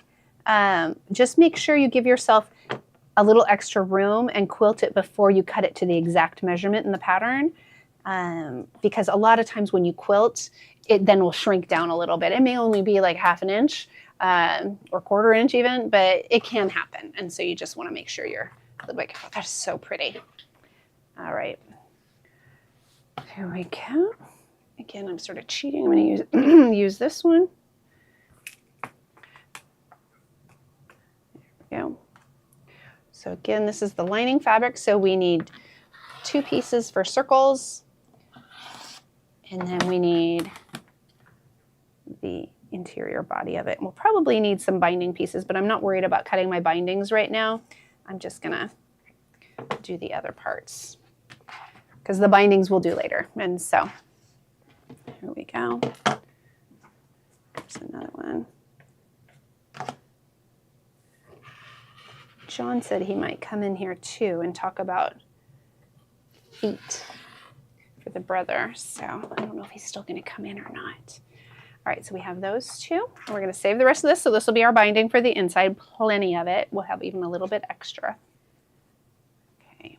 just make sure you give yourself a little extra room and quilt it before you cut it to the exact measurement in the pattern. Because a lot of times when you quilt, it then will shrink down a little bit. It may only be like 1/2 inch or 1/4 inch even, but it can happen. And so you just want to make sure you're a little bit careful. That's so pretty. All right. Here we go. Again, I'm sort of cheating. I'm going to use this one. There we go. So again, this is the lining fabric. So we need 2 pieces for circles. And then we need the interior body of it. We'll probably need some binding pieces, but I'm not worried about cutting my bindings right now. I'm just going to do the other parts because the bindings we'll do later. And so here we go. There's another one. John said he might come in here too and talk about feet for the brother. So I don't know if he's still going to come in or not. All right, so we have those 2. And we're going to save the rest of this. So this will be our binding for the inside. Plenty of it. We'll have even a little bit extra. Okay.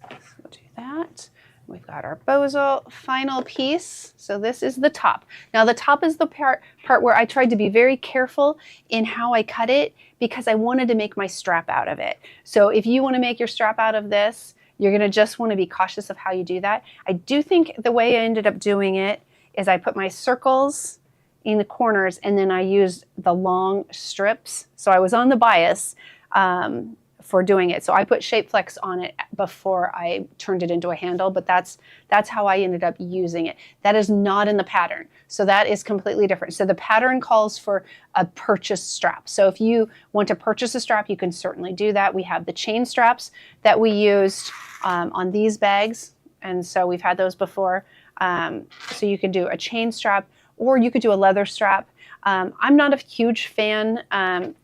So we'll do that. We've got our bozal final piece. So this is the top. Now the top is the part where I tried to be very careful in how I cut it because I wanted to make my strap out of it. So if you want to make your strap out of this, you're going to just want to be cautious of how you do that. I do think the way I ended up doing it is I put my circles in the corners and then I used the long strips. So I was on the bias for doing it. So I put Shape Flex on it before I turned it into a handle, but that's how I ended up using it. That is not in the pattern. So that is completely different. So the pattern calls for a purchase strap. So if you want to purchase a strap, you can certainly do that. We have the chain straps that we used on these bags. And so we've had those before. So you could do a chain strap or you could do a leather strap. I'm not a huge fan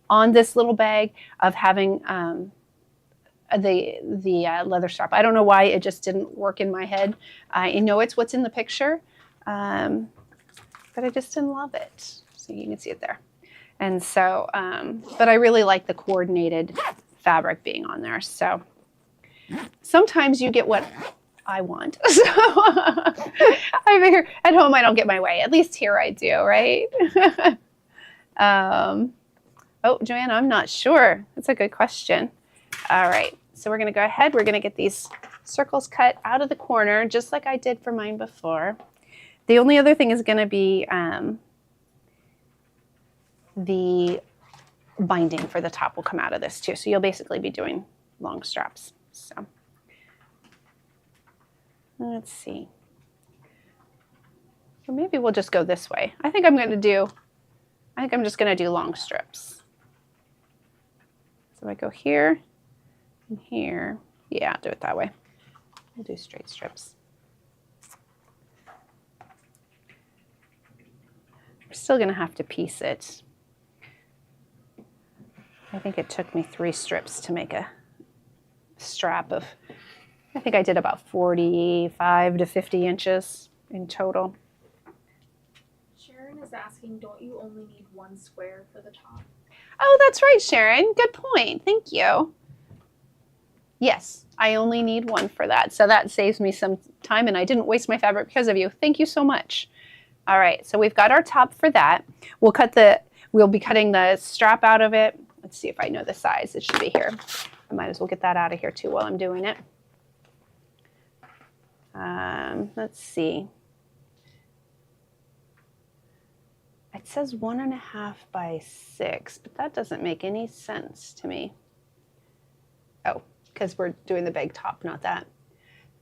on this little bag of having the leather strap. I don't know why it just didn't work in my head. I know it's what's in the picture, but I just didn't love it. So you can see it there. And so, but I really like the coordinated fabric being on there. So sometimes you get what I want. So I figure at home I don't get my way. At least here I do, right? Oh, Joanna, I'm not sure. That's a good question. All right, so we're going to go ahead. We're going to get these circles cut out of the corner, just like I did for mine before. The only other thing is going to be the binding for the top will come out of this too. So you'll basically be doing long straps. So let's see. Or maybe we'll just go this way. I think I'm just going to do long strips. So I go here and here. Yeah, I'll do it that way. We'll do straight strips. We're still going to have to piece it. I think it took me 3 strips to make a strap of, I think I did about 45 to 50 inches in total. Sharon is asking, don't you only need 1 square for the top? Oh, that's right, Sharon. Good point. Thank you. Yes, I only need 1 for that. So that saves me some time, and I didn't waste my fabric because of you. Thank you so much. All right, so we've got our top for that. We'll be cutting the strap out of it. Let's see if I know the size. It should be here. I might as well get that out of here too while I'm doing it. Let's see. It says 1.5 by 6, but that doesn't make any sense to me. Oh, because we're doing the big top, not that.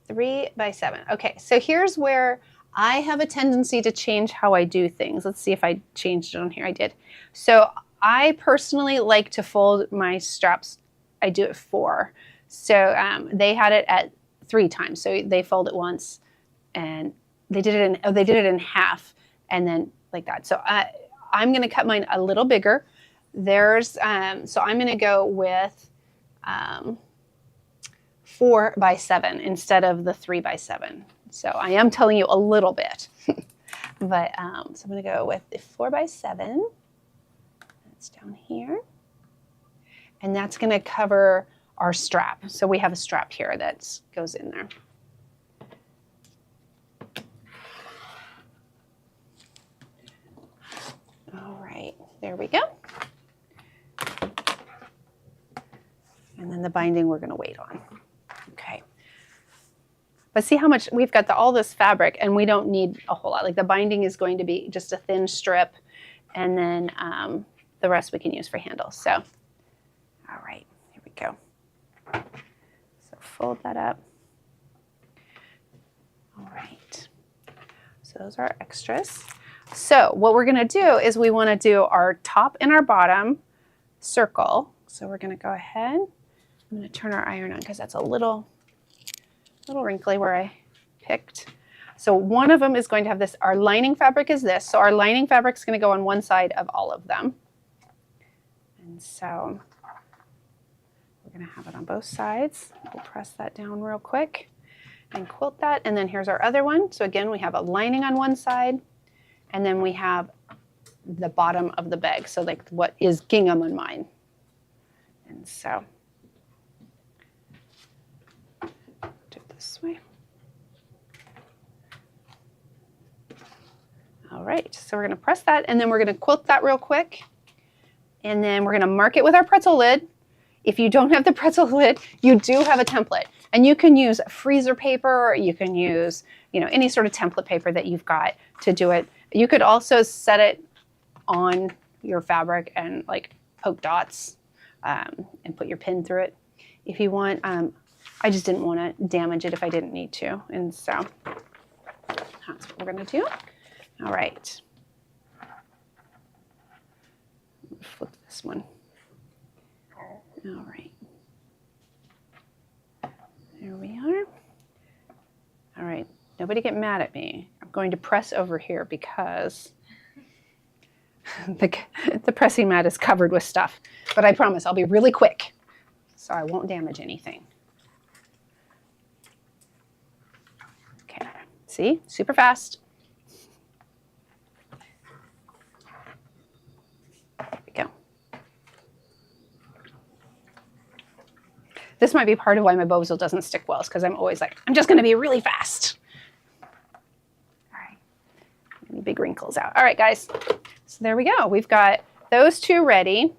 3 by 7. Okay, so here's where I have a tendency to change how I do things. Let's see if I changed it on here. I did. So I personally like to fold my straps. I do it 4. So they had it at 3 times. So they fold it once, and they did it in half, and then like that. So I'm going to cut mine a little bigger. So I'm going to go with 4 by 7 instead of the 3 by 7. So I am telling you a little bit, but so I'm going to go with the 4 by 7. That's down here, and that's going to cover our strap. So we have a strap here that goes in there. All right, there we go. And then the binding we're going to wait on. Okay. But see how much we've got all this fabric, and we don't need a whole lot. Like the binding is going to be just a thin strip, and then the rest we can use for handles. So, all right, here we go. So fold that up. All right. So those are our extras. So what we're going to do is we want to do our top and our bottom circle. So we're going to go ahead. I'm going to turn our iron on because that's a little wrinkly where I picked. So one of them is going to have this. Our lining fabric is this. So our lining fabric is going to go on one side of all of them. And so we're going to have it on both sides. We'll press that down real quick and quilt that. And then here's our other one. So again, we have a lining on one side, and then we have the bottom of the bag. So like what is gingham on mine. And so do it this way. All right, so we're going to press that, and then we're going to quilt that real quick. And then we're going to mark it with our pretzel lid. If you don't have the pretzel lid, you do have a template. And you can use freezer paper, or you can use, any sort of template paper that you've got to do it. You could also set it on your fabric and like poke dots and put your pin through it if you want. I just didn't want to damage it if I didn't need to. And so that's what we're going to do. All right. Flip this one. All right. There we are. All right. Nobody get mad at me. I'm going to press over here because the pressing mat is covered with stuff. But I promise I'll be really quick, so I won't damage anything. Okay. See? Super fast. This might be part of why my Bozo doesn't stick well, is because I'm always like, I'm just going to be really fast. All right. Any big wrinkles out. All right, guys. So there we go. We've got those two ready.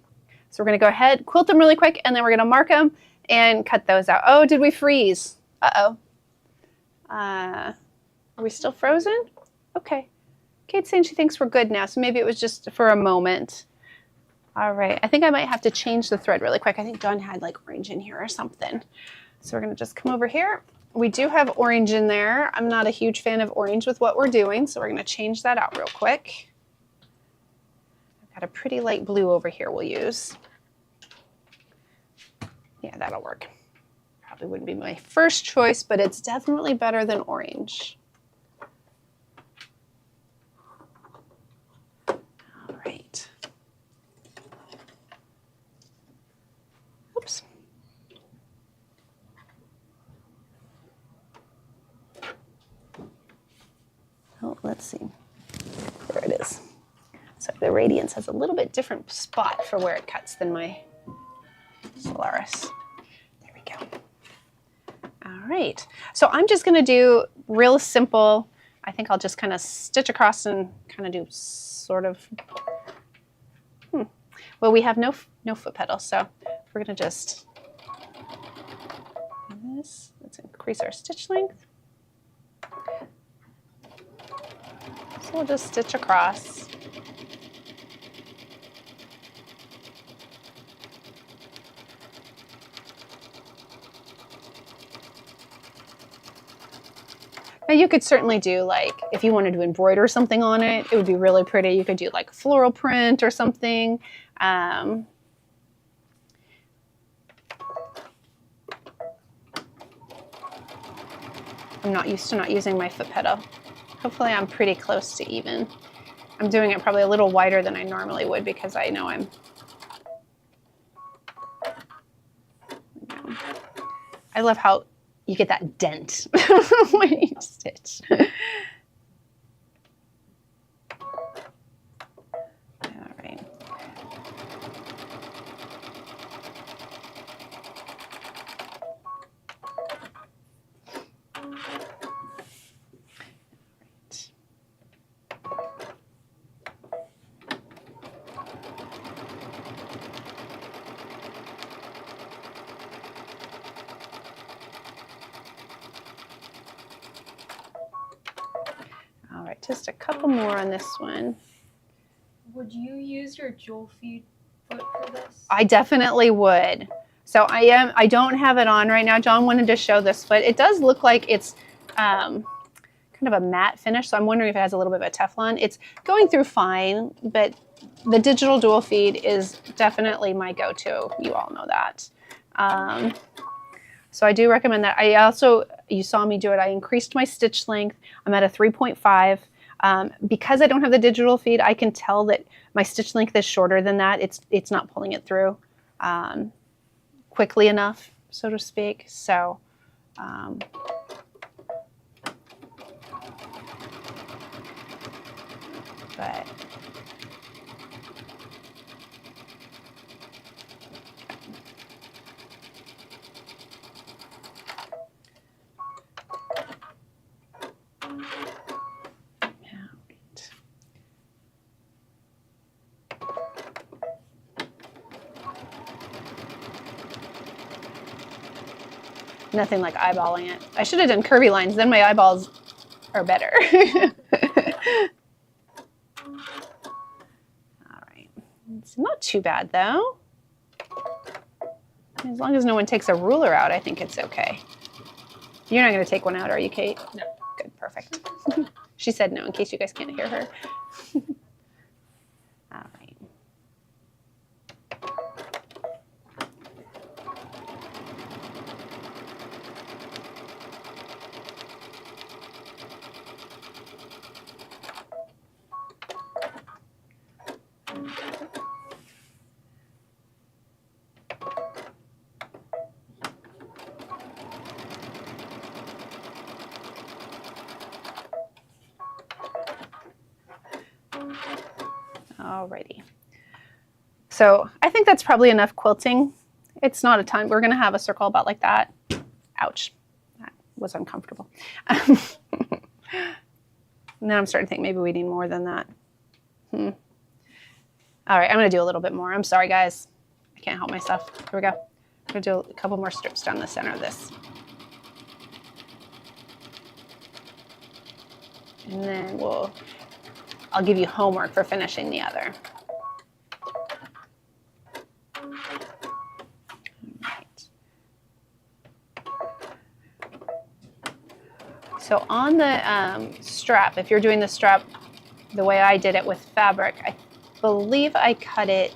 So we're going to go ahead, quilt them really quick, and then we're going to mark them and cut those out. Oh, did we freeze? Uh-oh. Are we still frozen? Okay. Kate's saying she thinks we're good now, so maybe it was just for a moment. All right. I think I might have to change the thread really quick. I think Dawn had like orange in here or something. So we're going to just come over here. We do have orange in there. I'm not a huge fan of orange with what we're doing, so we're going to change that out real quick. I've got a pretty light blue over here we'll use. Yeah, that'll work. Probably wouldn't be my first choice, but it's definitely better than orange. All right. Oops. Oh, let's see. There it is. So the Radiance has a little bit different spot for where it cuts than my Solaris. There we go. All right. So I'm just going to do real simple. I think I'll just kind of stitch across and kind of do sort of. Well, we have no foot pedal, so we're going to just do this. Let's increase our stitch length. So we'll just stitch across. Now you could certainly do like, if you wanted to embroider something on it, it would be really pretty. You could do like a floral print or something. I'm not used to not using my foot pedal. Hopefully I'm pretty close to even. I'm doing it probably a little wider than I normally would because I know I love how you get that dent when you stitch. All right. All right, just a couple more on this one. Would you use your jewel feed foot for this? I definitely would. So I don't have it on right now. John wanted to show this foot. It does look like it's kind of a matte finish, so I'm wondering if it has a little bit of a Teflon. It's going through fine, but the digital dual feed is definitely my go-to. You all know that. So I do recommend that. I also, you saw me do it, I increased my stitch length. I'm at a 3.5. Because I don't have the digital feed, I can tell that my stitch length is shorter than that. It's not pulling it through quickly enough, so to speak. So but nothing like eyeballing it. I should have done curvy lines, then my eyeballs are better. All right, it's not too bad though. As long as no one takes a ruler out, I think it's okay. You're not going to take one out, are you, Kate? No. Good, perfect. She said no in case you guys can't hear her. All right. Alrighty. So I think that's probably enough quilting. It's not a ton. We're going to have a circle about like that. Ouch. That was uncomfortable. Now I'm starting to think maybe we need more than that. All right, I'm going to do a little bit more. I'm sorry, guys. I can't help myself. Here we go. I'm going to do a couple more strips down the center of this. And then I'll give you homework for finishing the other. So on the strap, if you're doing the strap the way I did it with fabric, I believe I cut it,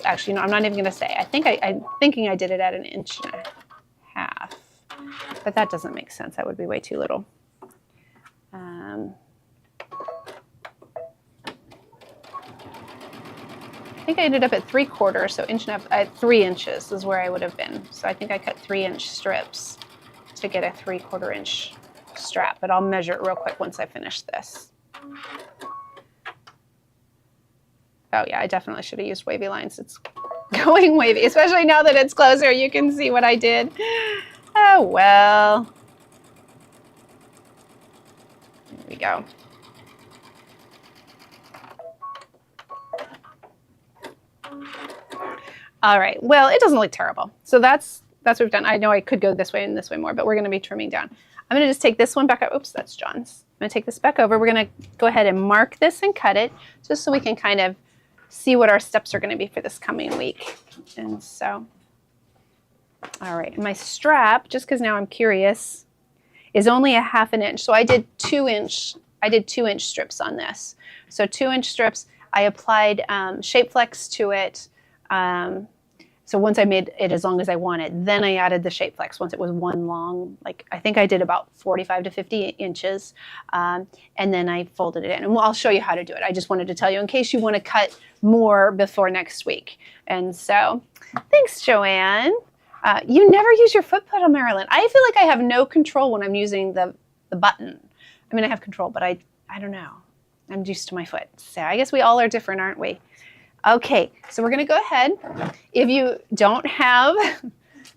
actually, no, I'm not even going to say. I'm thinking I did it at 1.5 inches, but that doesn't make sense. That would be way too little. I think I ended up at 3/4, so 1.5 at 3 inches is where I would have been. So I think I cut 3-inch strips to get a 3/4 inch strap, but I'll measure it real quick once I finish this. Oh yeah, I definitely should have used wavy lines. It's going wavy, especially now that it's closer. You can see what I did. Oh well. There we go. All right, well, it doesn't look terrible. So that's what we've done. I know I could go this way and this way more, but we're gonna be trimming down. I'm gonna just take this one back up. Oops, that's John's. I'm gonna take this back over. We're gonna go ahead and mark this and cut it just so we can kind of see what our steps are gonna be for this coming week. And so, all right, my strap, just because now I'm curious, is only 1/2 inch. So I did 2-inch strips on this. So 2-inch strips, I applied Shape Flex to it. So once I made it as long as I wanted, then I added the Shape Flex once it was one long, like I think I did about 45 to 50 inches. And then I folded it in. And I'll show you how to do it. I just wanted to tell you in case you want to cut more before next week. And so thanks, Joanne. You never use your foot pedal, Marilyn. I feel like I have no control when I'm using the button. I mean, I have control, but I don't know. I'm used to my foot. So I guess we all are different, aren't we? Okay, so we're going to go ahead. If you don't have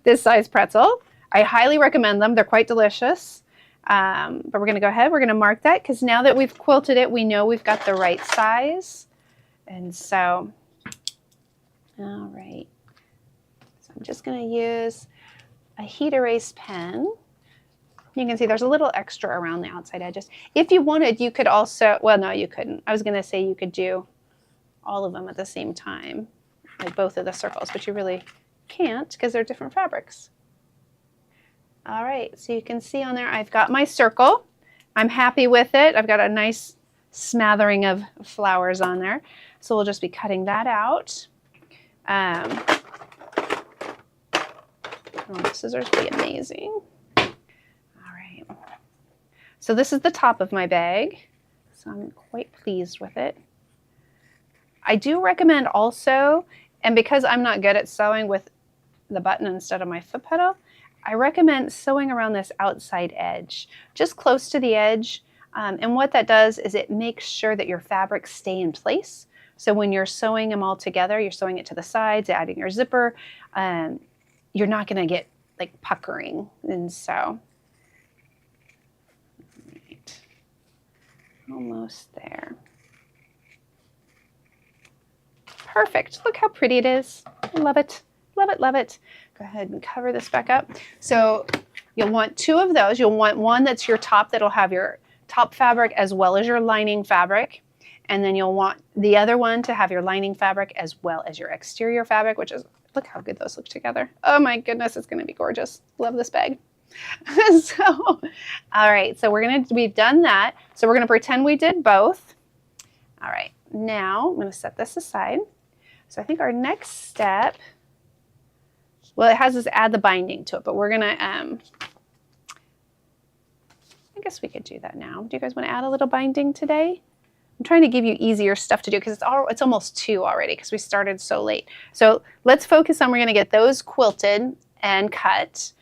this size pretzel, I highly recommend them. They're quite delicious. But we're going to go ahead. We're going to mark that because now that we've quilted it, we know we've got the right size. And so, all right. So I'm just going to use a heat erase pen. You can see there's a little extra around the outside edges. If you wanted, you could also, well, no, you couldn't. I was going to say you could do all of them at the same time, like both of the circles, but you really can't because they're different fabrics. All right, so you can see on there, I've got my circle. I'm happy with it. I've got a nice smattering of flowers on there. So we'll just be cutting that out. Oh, the scissors would be amazing. All right. So this is the top of my bag. So I'm quite pleased with it. I do recommend also, and because I'm not good at sewing with the button instead of my foot pedal, I recommend sewing around this outside edge, just close to the edge. And what that does is it makes sure that your fabrics stay in place. So when you're sewing them all together, you're sewing it to the sides, adding your zipper, you're not going to get like puckering. And so, right, almost there. Perfect. Look how pretty it is. I love it. Love it, love it. Go ahead and cover this back up. So you'll want 2 of those. You'll want one that's your top that'll have your top fabric as well as your lining fabric. And then you'll want the other one to have your lining fabric as well as your exterior fabric, which is, look how good those look together. Oh my goodness, it's going to be gorgeous. Love this bag. So, all right, so we've done that. So we're going to pretend we did both. All right, now I'm going to set this aside. So I think our next step, well, it has us add the binding to it, but we're going to, I guess we could do that now. Do you guys want to add a little binding today? I'm trying to give you easier stuff to do because it's almost 2 already because we started so late. So let's focus on, we're going to get those quilted and cut.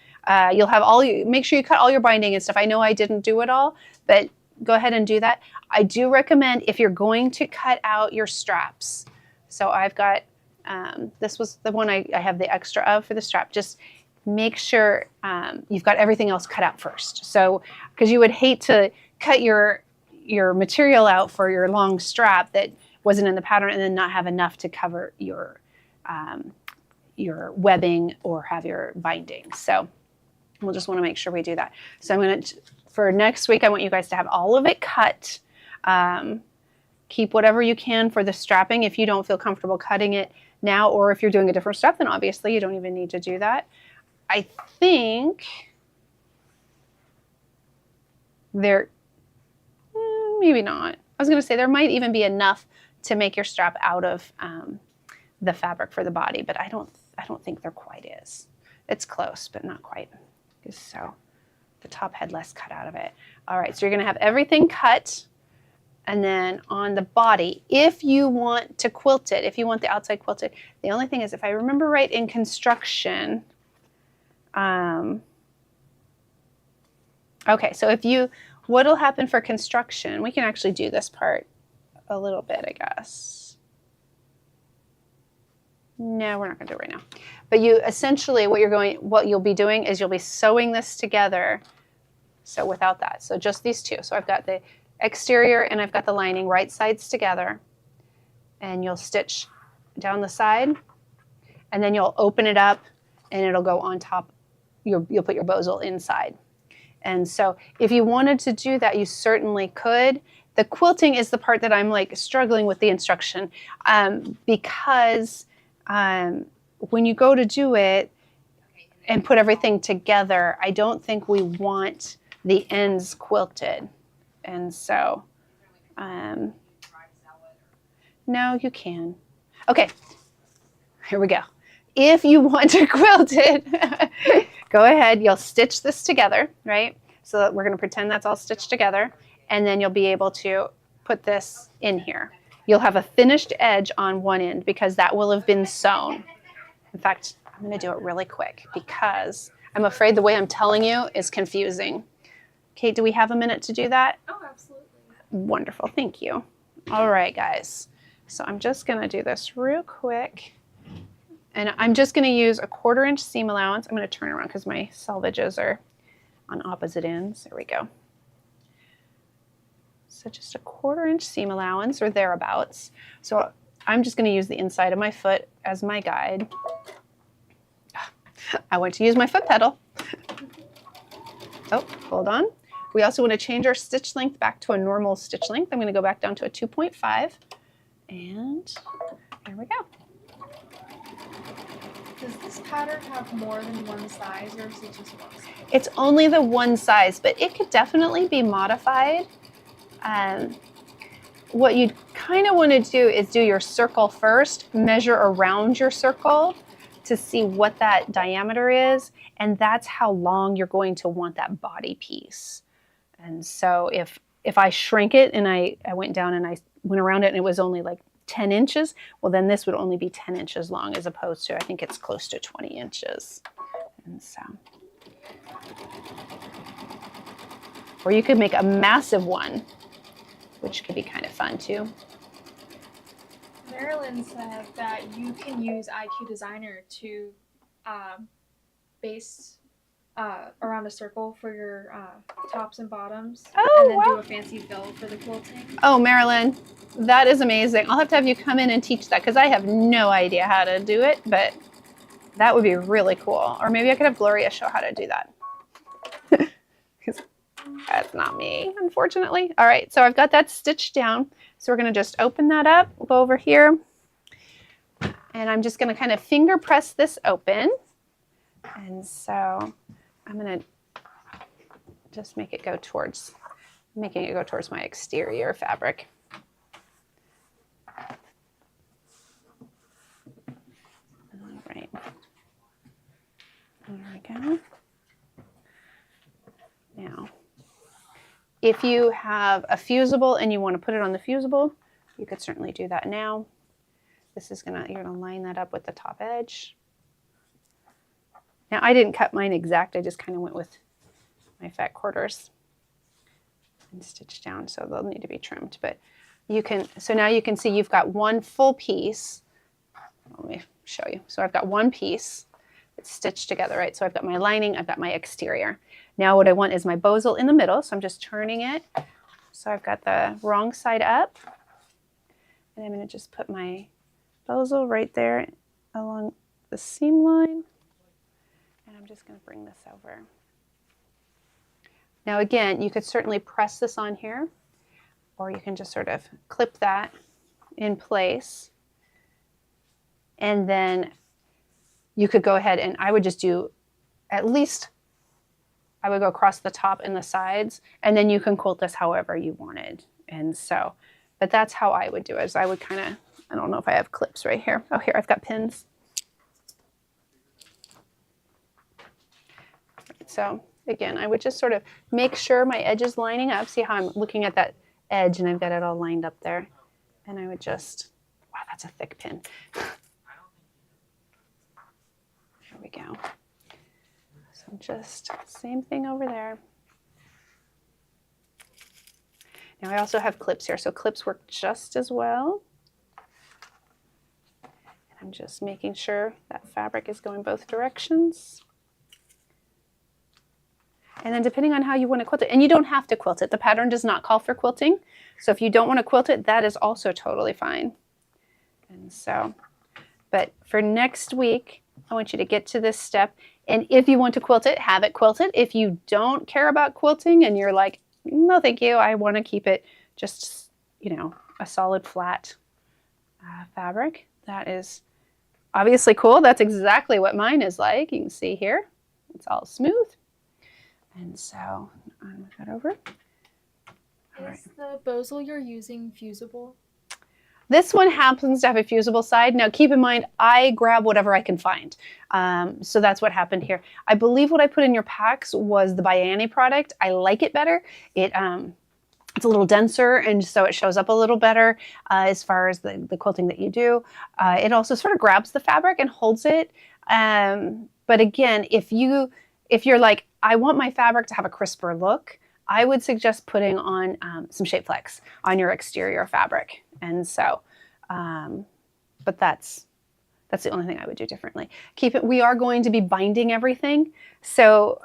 You'll have make sure you cut all your binding and stuff. I know I didn't do it all, but go ahead and do that. I do recommend if you're going to cut out your straps. So I've got, this was the one I have the extra of for the strap. Just make sure you've got everything else cut out first. So, because you would hate to cut your material out for your long strap that wasn't in the pattern and then not have enough to cover your webbing or have your binding. So we'll just want to make sure we do that. So I'm going to for next week, I want you guys to have all of it cut. Keep whatever you can for the strapping if you don't feel comfortable cutting it now, or if you're doing a different strap, then obviously you don't even need to do that. I think there, maybe not. I was going to say there might even be enough to make your strap out of the fabric for the body, but I don't think there quite is. It's close, but not quite. So the top had less cut out of it. All right, so you're going to have everything cut. And then on the body, if you want to quilt it, if you want the outside quilted, the only thing is, if I remember right in construction, okay, so what'll happen for construction, we can actually do this part a little bit, I guess. No, we're not gonna do it right now. But you essentially, what you'll be doing is you'll be sewing this together. So without that, so just these two. So I've got the exterior and I've got the lining right sides together, and you'll stitch down the side, and then you'll open it up and it'll go on top. You'll put your bozal inside. And so if you wanted to do that, you certainly could. The quilting is the part that I'm like struggling with the instruction, because when you go to do it and put everything together, I don't think we want the ends quilted. And so, no, you can. Okay, here we go. If you want to quilt it, go ahead. You'll stitch this together, right? So that we're going to pretend that's all stitched together. And then you'll be able to put this in here. You'll have a finished edge on one end because that will have been sewn. In fact, I'm going to do it really quick because I'm afraid the way I'm telling you is confusing. Kate, do we have a minute to do that? Oh, absolutely. Wonderful. Thank you. All right, guys. So I'm just going to do this real quick. And I'm just going to use a 1/4 inch seam allowance. I'm going to turn around because my selvages are on opposite ends. There we go. So just a 1/4 inch seam allowance or thereabouts. So I'm just going to use the inside of my foot as my guide. I want to use my foot pedal. Oh, hold on. We also want to change our stitch length back to a normal stitch length. I'm going to go back down to a 2.5. And there we go. Does this pattern have more than one size, or is it just one size? It's only the one size, but it could definitely be modified. What you kind of want to do is do your circle first, measure around your circle to see what that diameter is, and that's how long you're going to want that body piece. And so if I shrink it and I went down and I went around it and it was only like 10 inches, well then this would only be 10 inches long as opposed to, I think it's close to 20 inches. And so, or you could make a massive one, which could be kind of fun too. Marilyn said that you can use IQ Designer to base around a circle for your tops and bottoms, and then do a fancy build for the quilting. Oh, Marilyn, that is amazing. I'll have to have you come in and teach that because I have no idea how to do it, but that would be really cool. Or maybe I could have Gloria show how to do that. Because that's not me, unfortunately. All right, so I've got that stitched down. So we're going to just open that up. We'll go over here. And I'm just going to kind of finger press this open. And so I'm going to just make it go towards, making it go towards my exterior fabric. All right. There we go. Now, if you have a fusible and you want to put it on the fusible, you could certainly do that now. This is you're gonna line that up with the top edge. Now I didn't cut mine exact, I just kind of went with my fat quarters and stitched down, so they'll need to be trimmed. But you can, so now you can see you've got one full piece. Let me show you. So I've got one piece. It's stitched together, right? So I've got my lining, I've got my exterior. Now what I want is my bozal in the middle, so I'm just turning it. So I've got the wrong side up, and I'm going to just put my bozal right there along the seam line, and I'm just going to bring this over. Now again, you could certainly press this on here, or you can just sort of clip that in place. And then you could go ahead and I would just do at least, I would go across the top and the sides, and then you can quilt this however you wanted. And so, but that's how I would do it. Is I would kind of, I don't know if I have clips right here. Oh, here, I've got pins. So again, I would just sort of make sure my edge is lining up. See how I'm looking at that edge and I've got it all lined up there. And I would just, wow, that's a thick pin. There we go. So just same thing over there. Now I also have clips here, so clips work just as well. And I'm just making sure that fabric is going both directions. And then depending on how you want to quilt it, and you don't have to quilt it. The pattern does not call for quilting. So if you don't want to quilt it, that is also totally fine. And so, but for next week, I want you to get to this step. And if you want to quilt it, have it quilted. If you don't care about quilting and you're like, no, thank you, I want to keep it just, you know, a solid flat fabric. That is obviously cool. That's exactly what mine is like. You can see here, it's all smooth. And so I'll move that over. All right. Is the bosal you're using fusible? This one happens to have a fusible side. Now keep in mind, I grab whatever I can find. So that's what happened here. I believe what I put in your packs was the Biani product. I like it better. It's a little denser, and so it shows up a little better as far as the quilting that you do. It also sort of grabs the fabric and holds it. But again, if you're like, I want my fabric to have a crisper look, I would suggest putting on some Shape Flex on your exterior fabric. And so, but that's the only thing I would do differently. We are going to be binding everything. So,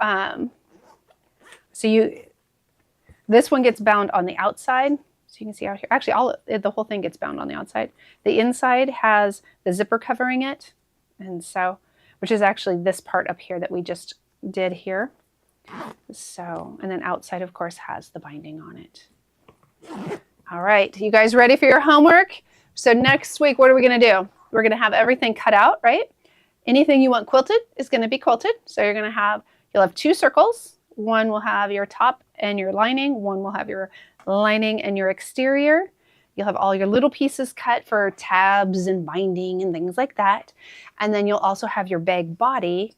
this one gets bound on the outside. So you can see out here, actually the whole thing gets bound on the outside. The inside has the zipper covering it. And so, which is actually this part up here that we just did here. So, and then outside, of course, has the binding on it. All right, you guys ready for your homework? So next week, what are we going to do? We're going to have everything cut out, right? Anything you want quilted is going to be quilted. So you'll have 2 circles. One will have your top and your lining. One will have your lining and your exterior. You'll have all your little pieces cut for tabs and binding and things like that. And then you'll also have your bag body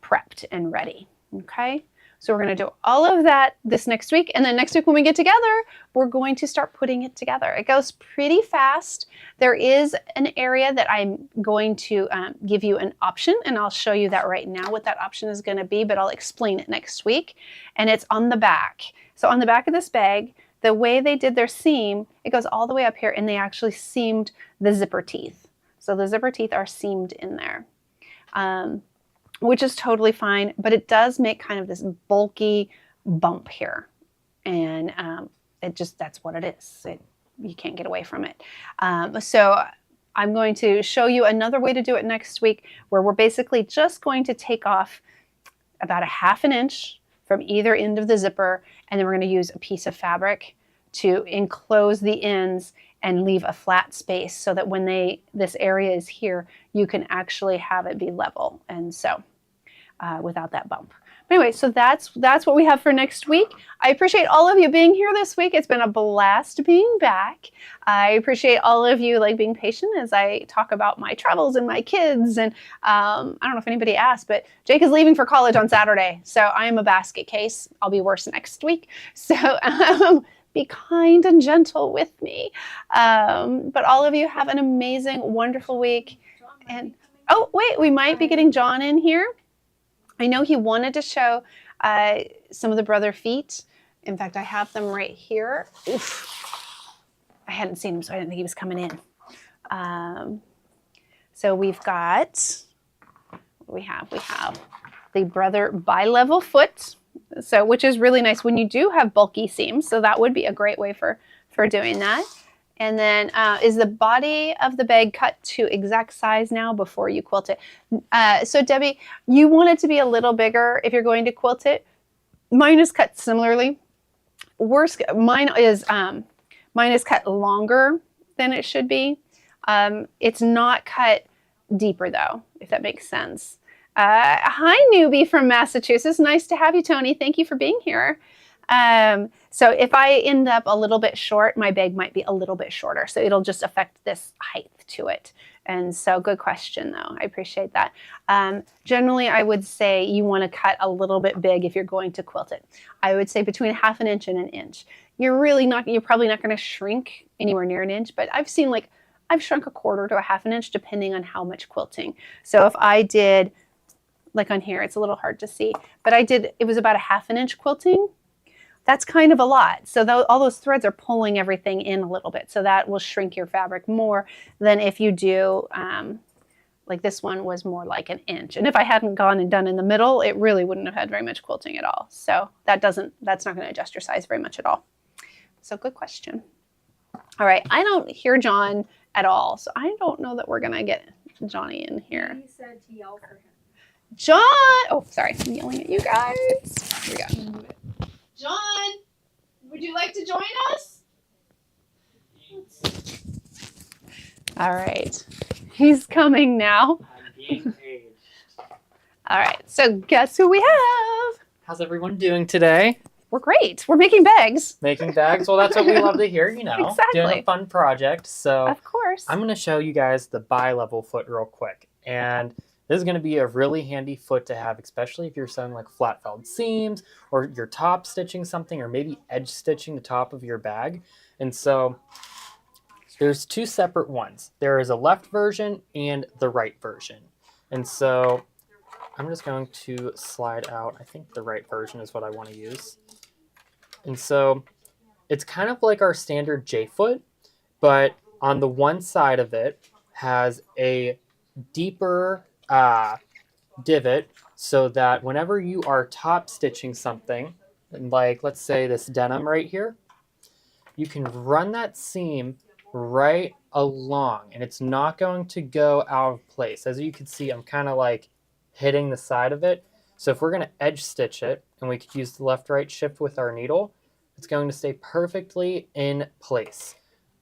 prepped and ready, okay? So we're going to do all of that this next week. And then next week when we get together, we're going to start putting it together. It goes pretty fast. There is an area that I'm going to give you an option, and I'll show you that right now, what that option is going to be, but I'll explain it next week. And it's on the back. So on the back of this bag, the way they did their seam, it goes all the way up here, and they actually seamed the zipper teeth. So the zipper teeth are seamed in there. Which is totally fine, but it does make kind of this bulky bump here. And that's what it is. You can't get away from it. So I'm going to show you another way to do it next week, where we're basically just going to take off about a ½ inch from either end of the zipper, and then we're going to use a piece of fabric to enclose the ends and leave a flat space so that when this area is here, you can actually have it be level. And so without that bump. But anyway, so that's what we have for next week. I appreciate all of you being here this week. It's been a blast being back. I appreciate all of you being patient as I talk about my travels and my kids. And I don't know if anybody asked, but Jake is leaving for college on Saturday. So I am a basket case. I'll be worse next week. So be kind and gentle with me. But all of you have an amazing, wonderful week. And oh, wait, we might be getting John in here. I know he wanted to show some of the brother feet. In fact, I have them right here. Oof. I hadn't seen him, so I didn't think he was coming in. So we've got, what do we have? We have the brother bi-level foot, so which is really nice when you do have bulky seams. So that would be a great way for doing that. And then is the body of the bag cut to exact size now before you quilt it? So Debbie, you want it to be a little bigger if you're going to quilt it. Mine is cut similarly. Mine is cut longer than it should be. It's not cut deeper though, if that makes sense. Hi, newbie from Massachusetts. Nice to have you, Tony. Thank you for being here. So if I end up a little bit short, my bag might be a little bit shorter. So it'll just affect this height to it. And so good question though. I appreciate that. Generally, I would say you want to cut a little bit big if you're going to quilt it. I would say between 1/2 inch and 1 inch. You're probably not going to shrink anywhere near 1 inch, but I've shrunk 1/4 to 1/2 inch depending on how much quilting. So if I did, like on here, it's a little hard to see, but it was about 1/2 inch quilting. That's kind of a lot. So all those threads are pulling everything in a little bit. So that will shrink your fabric more than if you do, like this one was more like 1 inch. And if I hadn't gone and done in the middle, it really wouldn't have had very much quilting at all. So that's not going to adjust your size very much at all. So good question. All right, I don't hear John at all. So I don't know that we're going to get Johnny in here. He said to yell for him. John! Oh, sorry, I'm yelling at you guys. Here we go. John, would you like to join us? All right, he's coming now. I'm being paged. All right, so guess who we have? How's everyone doing today? We're great. We're making bags. Making bags? Well, that's what we love to hear, you know. Exactly. Doing a fun project. So Of course. I'm going to show you guys the bi-level foot real quick. And this is going to be a really handy foot to have, especially if you're sewing like flat felled seams or you're top stitching something or maybe edge stitching the top of your bag. And so there's 2 separate ones. There is a left version and the right version. And so I'm just going to slide out. I think the right version is what I want to use. And so it's kind of like our standard J-foot, but on the one side of it has a deeper divot so that whenever you are top stitching something, like let's say this denim right here, you can run that seam right along and it's not going to go out of place. As you can see, I'm kind of like hitting the side of it. So if we're going to edge stitch it, and we could use the left-right shift with our needle, it's going to stay perfectly in place.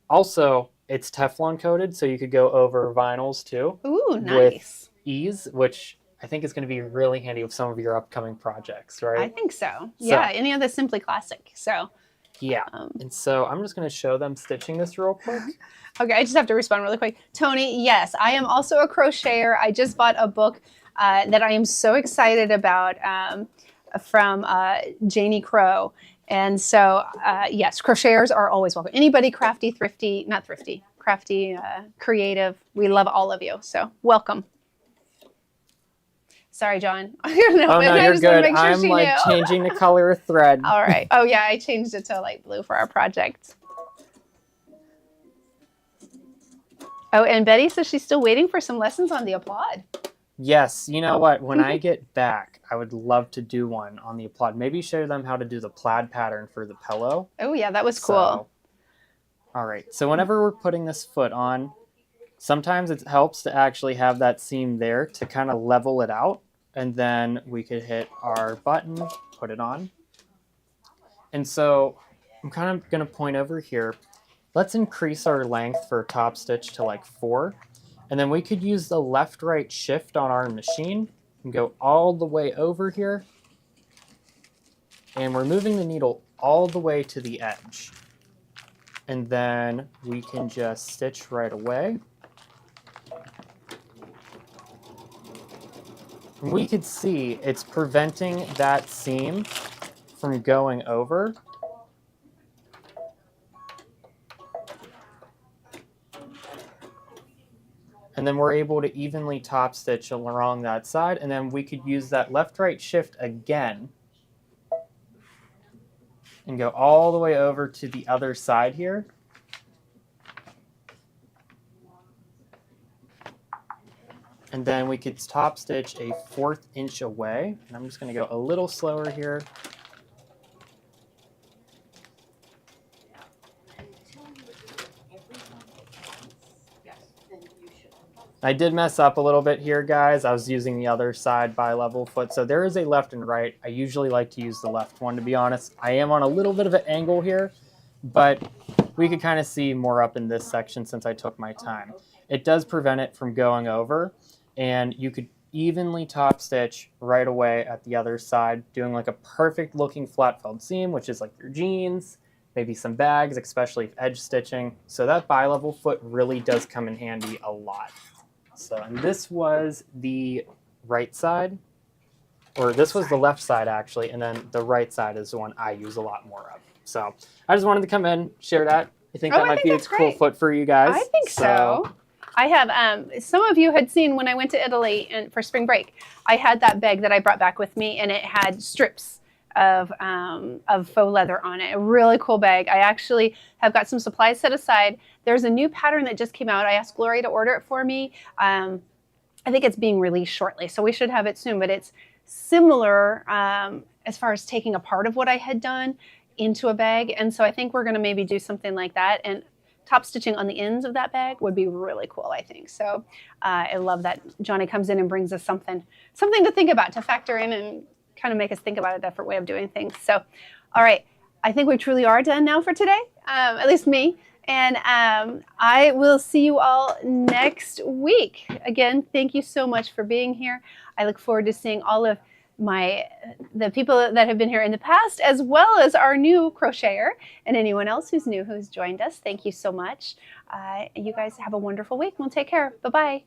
Also, it's Teflon coated, so you could go over vinyls too. Ooh, nice. With ease, which I think is going to be really handy with some of your upcoming projects, right? I think so. Yeah, any of the Simply Classic. So yeah. And so I'm just going to show them stitching this real quick. Okay, I just have to respond really quick. Tony, yes, I am also a crocheter. I just bought a book that I am so excited about from Janie Crow. And so, yes, crocheters are always welcome. Anybody crafty, thrifty, not thrifty, crafty, creative, we love all of you. So welcome. Sorry, John. I don't know. Oh, no, you're good. Sure I'm like changing the color of thread. All right. Oh, yeah, I changed it to light blue for our project. Oh, and Betty says she's still waiting for some lessons on the applaud. Yes, you know what? When I get back, I would love to do one on the applaud. Maybe show them how to do the plaid pattern for the pillow. Oh, yeah, that was cool. So, all right. So whenever we're putting this foot on, sometimes it helps to actually have that seam there to kind of level it out. And then we could hit our button, put it on. And so I'm kind of going to point over here. Let's increase our length for top stitch to like 4. And then we could use the left-right shift on our machine and go all the way over here. And we're moving the needle all the way to the edge. And then we can just stitch right away. And we could see it's preventing that seam from going over. And then we're able to evenly top stitch along that side. And then we could use that left-right shift again and go all the way over to the other side here. And then we could top stitch a 1/4 inch away. And I'm just going to go a little slower here. I did mess up a little bit here, guys. I was using the other side bi-level foot. So there is a left and right. I usually like to use the left one, to be honest. I am on a little bit of an angle here, but we could kind of see more up in this section since I took my time. It does prevent it from going over, and you could evenly top stitch right away at the other side, doing like a perfect looking flat felled seam, which is like your jeans, maybe some bags, especially if edge stitching. So that bi-level foot really does come in handy a lot. So, and this was the right side, or this was the left side actually, and then the right side is the one I use a lot more of. So I just wanted to come in, share that. I think that might be a cool foot for you guys. I think so. I have, some of you had seen when I went to Italy and for spring break, I had that bag that I brought back with me, and it had strips of faux leather on it. A really cool bag. I actually have got some supplies set aside. There's a new pattern that just came out. I asked Gloria to order it for me. I think it's being released shortly, so we should have it soon, but it's similar as far as taking a part of what I had done into a bag, and so I think we're going to maybe do something like that, and top stitching on the ends of that bag would be really cool, I think. So I love that Johnny comes in and brings us something to think about, to factor in and kind of make us think about a different way of doing things. So, all right, I think we truly are done now for today, at least me. And I will see you all next week. Again, thank you so much for being here. I look forward to seeing all of the people that have been here in the past, as well as our new crocheter and anyone else who's new who's joined us. Thank you so much. You guys have a wonderful week. We'll take care. Bye-bye.